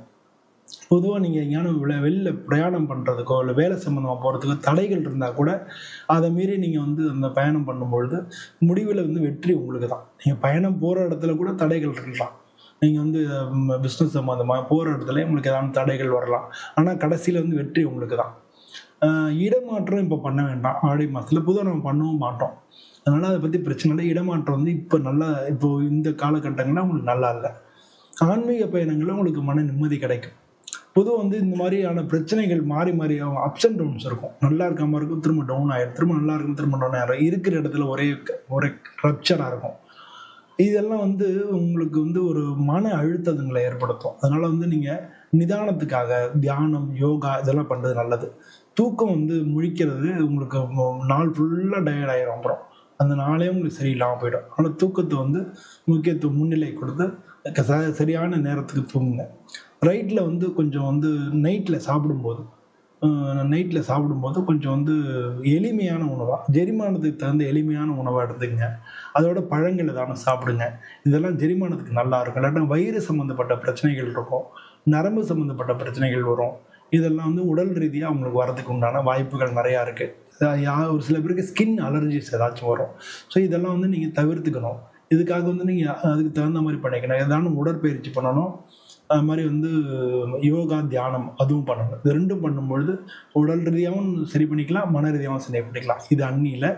பொதுவா நீங்க எங்கேயாவது வெளில பிரயாணம் பண்றதுக்கோ, இல்ல வேலை சம்பந்தமா போறதுக்கோ தடைகள் இருந்தா கூட, அத மீறி நீங்க வந்து அந்த பயணம் பண்ணும்பொழுது, முடிவுல வந்து வெற்றி உங்களுக்கு தான். நீங்க பயணம் போற இடத்துல கூட தடைகள் இருக்கலாம். நீங்க வந்து பிசினஸ் சம்பந்தமா போற இடத்துல உங்களுக்கு ஏதாவது தடைகள் வரலாம். ஆனா கடைசியில வந்து வெற்றி உங்களுக்கு தான். இடமாற்றம் இப்ப பண்ண வேண்டாம். ஆடி மாசத்துல பொதுவா நம்ம பண்ணவும் மாட்டோம். அதனால அத பத்தி பிரச்சனை இல்ல. இடமாற்றம் வந்து இப்போ இந்த காலகட்டங்கள்ல உங்களுக்கு நல்லா இல்ல. ஆன்மீக பயணங்கள்ல உங்களுக்கு மன நிம்மதி கிடைக்கும். பொதுவா வந்து இந்த மாதிரியான பிரச்சனைகள் மாறி மாறி அப்ஸ் அண்ட் டவுன்ஸ் இருக்கும். நல்லா இருக்க மாதிரி இருக்கும், திரும்ப டவுன் ஆயிடும். திரும்ப நல்லா இருக்கும், திரும்ப டவுன் ஆயிடும். இருக்கிற இடத்துல ஒரே ரப்ச்சரா இருக்கும். இதெல்லாம் வந்து உங்களுக்கு வந்து ஒரு மன அழுத்தங்களை ஏற்படுத்தும். அதனால வந்து நீங்க நிதானத்துக்காக தியானம், யோகா இதெல்லாம் பண்றது நல்லது. தூக்கம் வந்து முழிக்கிறது உங்களுக்கு நாள் ஃபுல்லா டயர்ட் ஆயிரும் அப்புறம். அந்த நாளே உங்களுக்கு சரியில்லாம போயிடும். ஆனா தூக்கத்த வந்து முக்கியத்துவம் முன்னிலை கொடுத்து சரியான நேரத்துக்கு தூங்குங்க. ரைட்ல வந்து கொஞ்சம் வந்து நைட்ல சாப்பிடும்போது கொஞ்சம் வந்து எளிமையான உணவா, ஜெரிமானத்துக்கு தகுந்த எளிமையான உணவா எடுத்துக்கங்க. அதோட பழங்கள் ஏதாவது சாப்பிடுங்க. இதெல்லாம் செரிமானத்துக்கு நல்லா இருக்கும். இல்லாட்டா வயிறு சம்மந்தப்பட்ட பிரச்சனைகள் இருக்கும். நரம்பு சம்மந்தப்பட்ட பிரச்சனைகள் வரும். இதெல்லாம் வந்து உடல் ரீதியா உங்களுக்கு வரதுக்கு உண்டான வாய்ப்புகள் நெறையா இருக்கு. ஒரு சில பேருக்கு ஸ்கின் அலர்ஜிஸ் ஏதாச்சும் வரும். ஸோ இதெல்லாம் வந்து நீங்க தவிர்த்துக்கணும். இதுக்காக வந்து நீங்க அதுக்கு தகுந்த மாரி பண்ணிக்கணும். ஏதானும் உடற்பயிற்சி பண்ணணும். அது மாரி வந்து யோகா, தியானம் அதுவும் பண்ணணும். இது 2ம் பண்ணும்பொழுது உடல் ரீதியாவும் சரி பண்ணிக்கலாம், மன ரீதியாவும் சரி பண்ணிக்கலாம். இது அந்நியல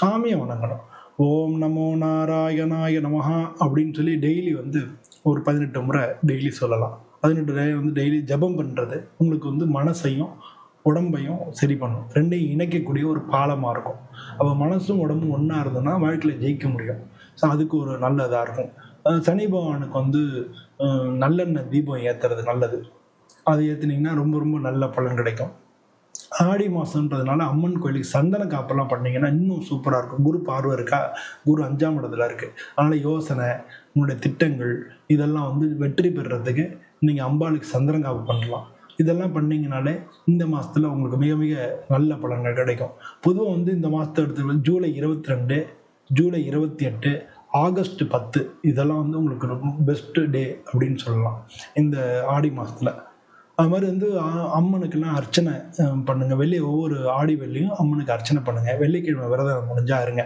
சாமிய வணங்கணும். ஓம் நமோ நாராயணாய நமஹா அப்படின்னு சொல்லி டெய்லி வந்து ஒரு 18 முறை டெய்லி சொல்லலாம். 18 வந்து டெய்லி ஜெபம் பண்றது உங்களுக்கு வந்து மனசையும், உடம்பையும் சரி பண்ணும். 2யும் இணைக்கக்கூடிய ஒரு பாலமா இருக்கும். அப்ப மனசும் உடம்பும் ஒண்ணா இருந்ததுன்னா வாழ்க்கையில ஜெயிக்க முடியும். ஸோ அதுக்கு ஒரு நல்ல இதா இருக்கும். சனி பகவானுக்கு வந்து நல்லெண்ணெய் தீபம் ஏத்துறது நல்லது. அது ஏத்துனீங்கன்னா ரொம்ப ரொம்ப நல்ல பலன் கிடைக்கும். ஆடி மாசம்ன்றதுனால அம்மன் கோயிலுக்கு சந்தன காப்பெல்லாம் பண்ணீங்கன்னா இன்னும் சூப்பரா இருக்கும். குரு பார்வை இருக்கா? குரு 5ஆம் இடத்துல இருக்கு. அதனால யோசனை, உங்களுடைய திட்டங்கள் இதெல்லாம் வந்து வெற்றி பெறுறதுக்கு நீங்க அம்பாளுக்கு சந்தன காப்பு பண்ணலாம். இதெல்லாம் பண்ணீங்கனாலே இந்த மாசத்துல உங்களுக்கு மிக மிக நல்ல பலன்கள் கிடைக்கும். பொதுவா வந்து இந்த மாசத்த எடுத்துக்கிட்டா ஜூலை 22, ஜூலை 28, ஆகஸ்ட் 10 இதெல்லாம் வந்து உங்களுக்கு ரொம்ப பெஸ்ட் டே அப்படின்னு சொல்லலாம். இந்த ஆடி மாசத்துல. அது மாதிரி வந்து அம்மனுக்கெல்லாம் அர்ச்சனை பண்ணுங்க. ஒவ்வொரு ஆடி வெள்ளியும் அம்மனுக்கு அர்ச்சனை பண்ணுங்க. வெள்ளிக்கிழமை விரதம் முடிஞ்சா இருங்க.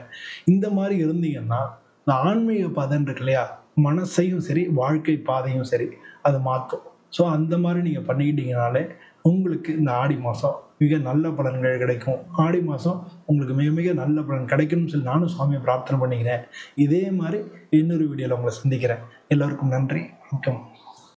இந்த மாதிரி இருந்தீங்கன்னா, இந்த ஆன்மீக பாதைன்னு இருக்கு இல்லையா? மனசையும் சரி, வாழ்க்கை பாதையும் சரி, அது மாத்தும். ஸோ அந்த மாதிரி நீங்க பண்ணிக்கிட்டீங்கனாலே, உங்களுக்கு இந்த ஆடி மாசம் மிக நல்ல பலன்கள் கிடைக்கும். ஆடி மாசம் உங்களுக்கு மிக மிக நல்ல பலன் கிடைக்கணும்னு சொல்லி நானும் சுவாமிய பிரார்த்தனை பண்ணிக்கிறேன். இதே மாரி இன்னொரு வீடியோல உங்கள சந்திக்கிறேன். எல்லோருக்கும் நன்றி. வணக்கம்.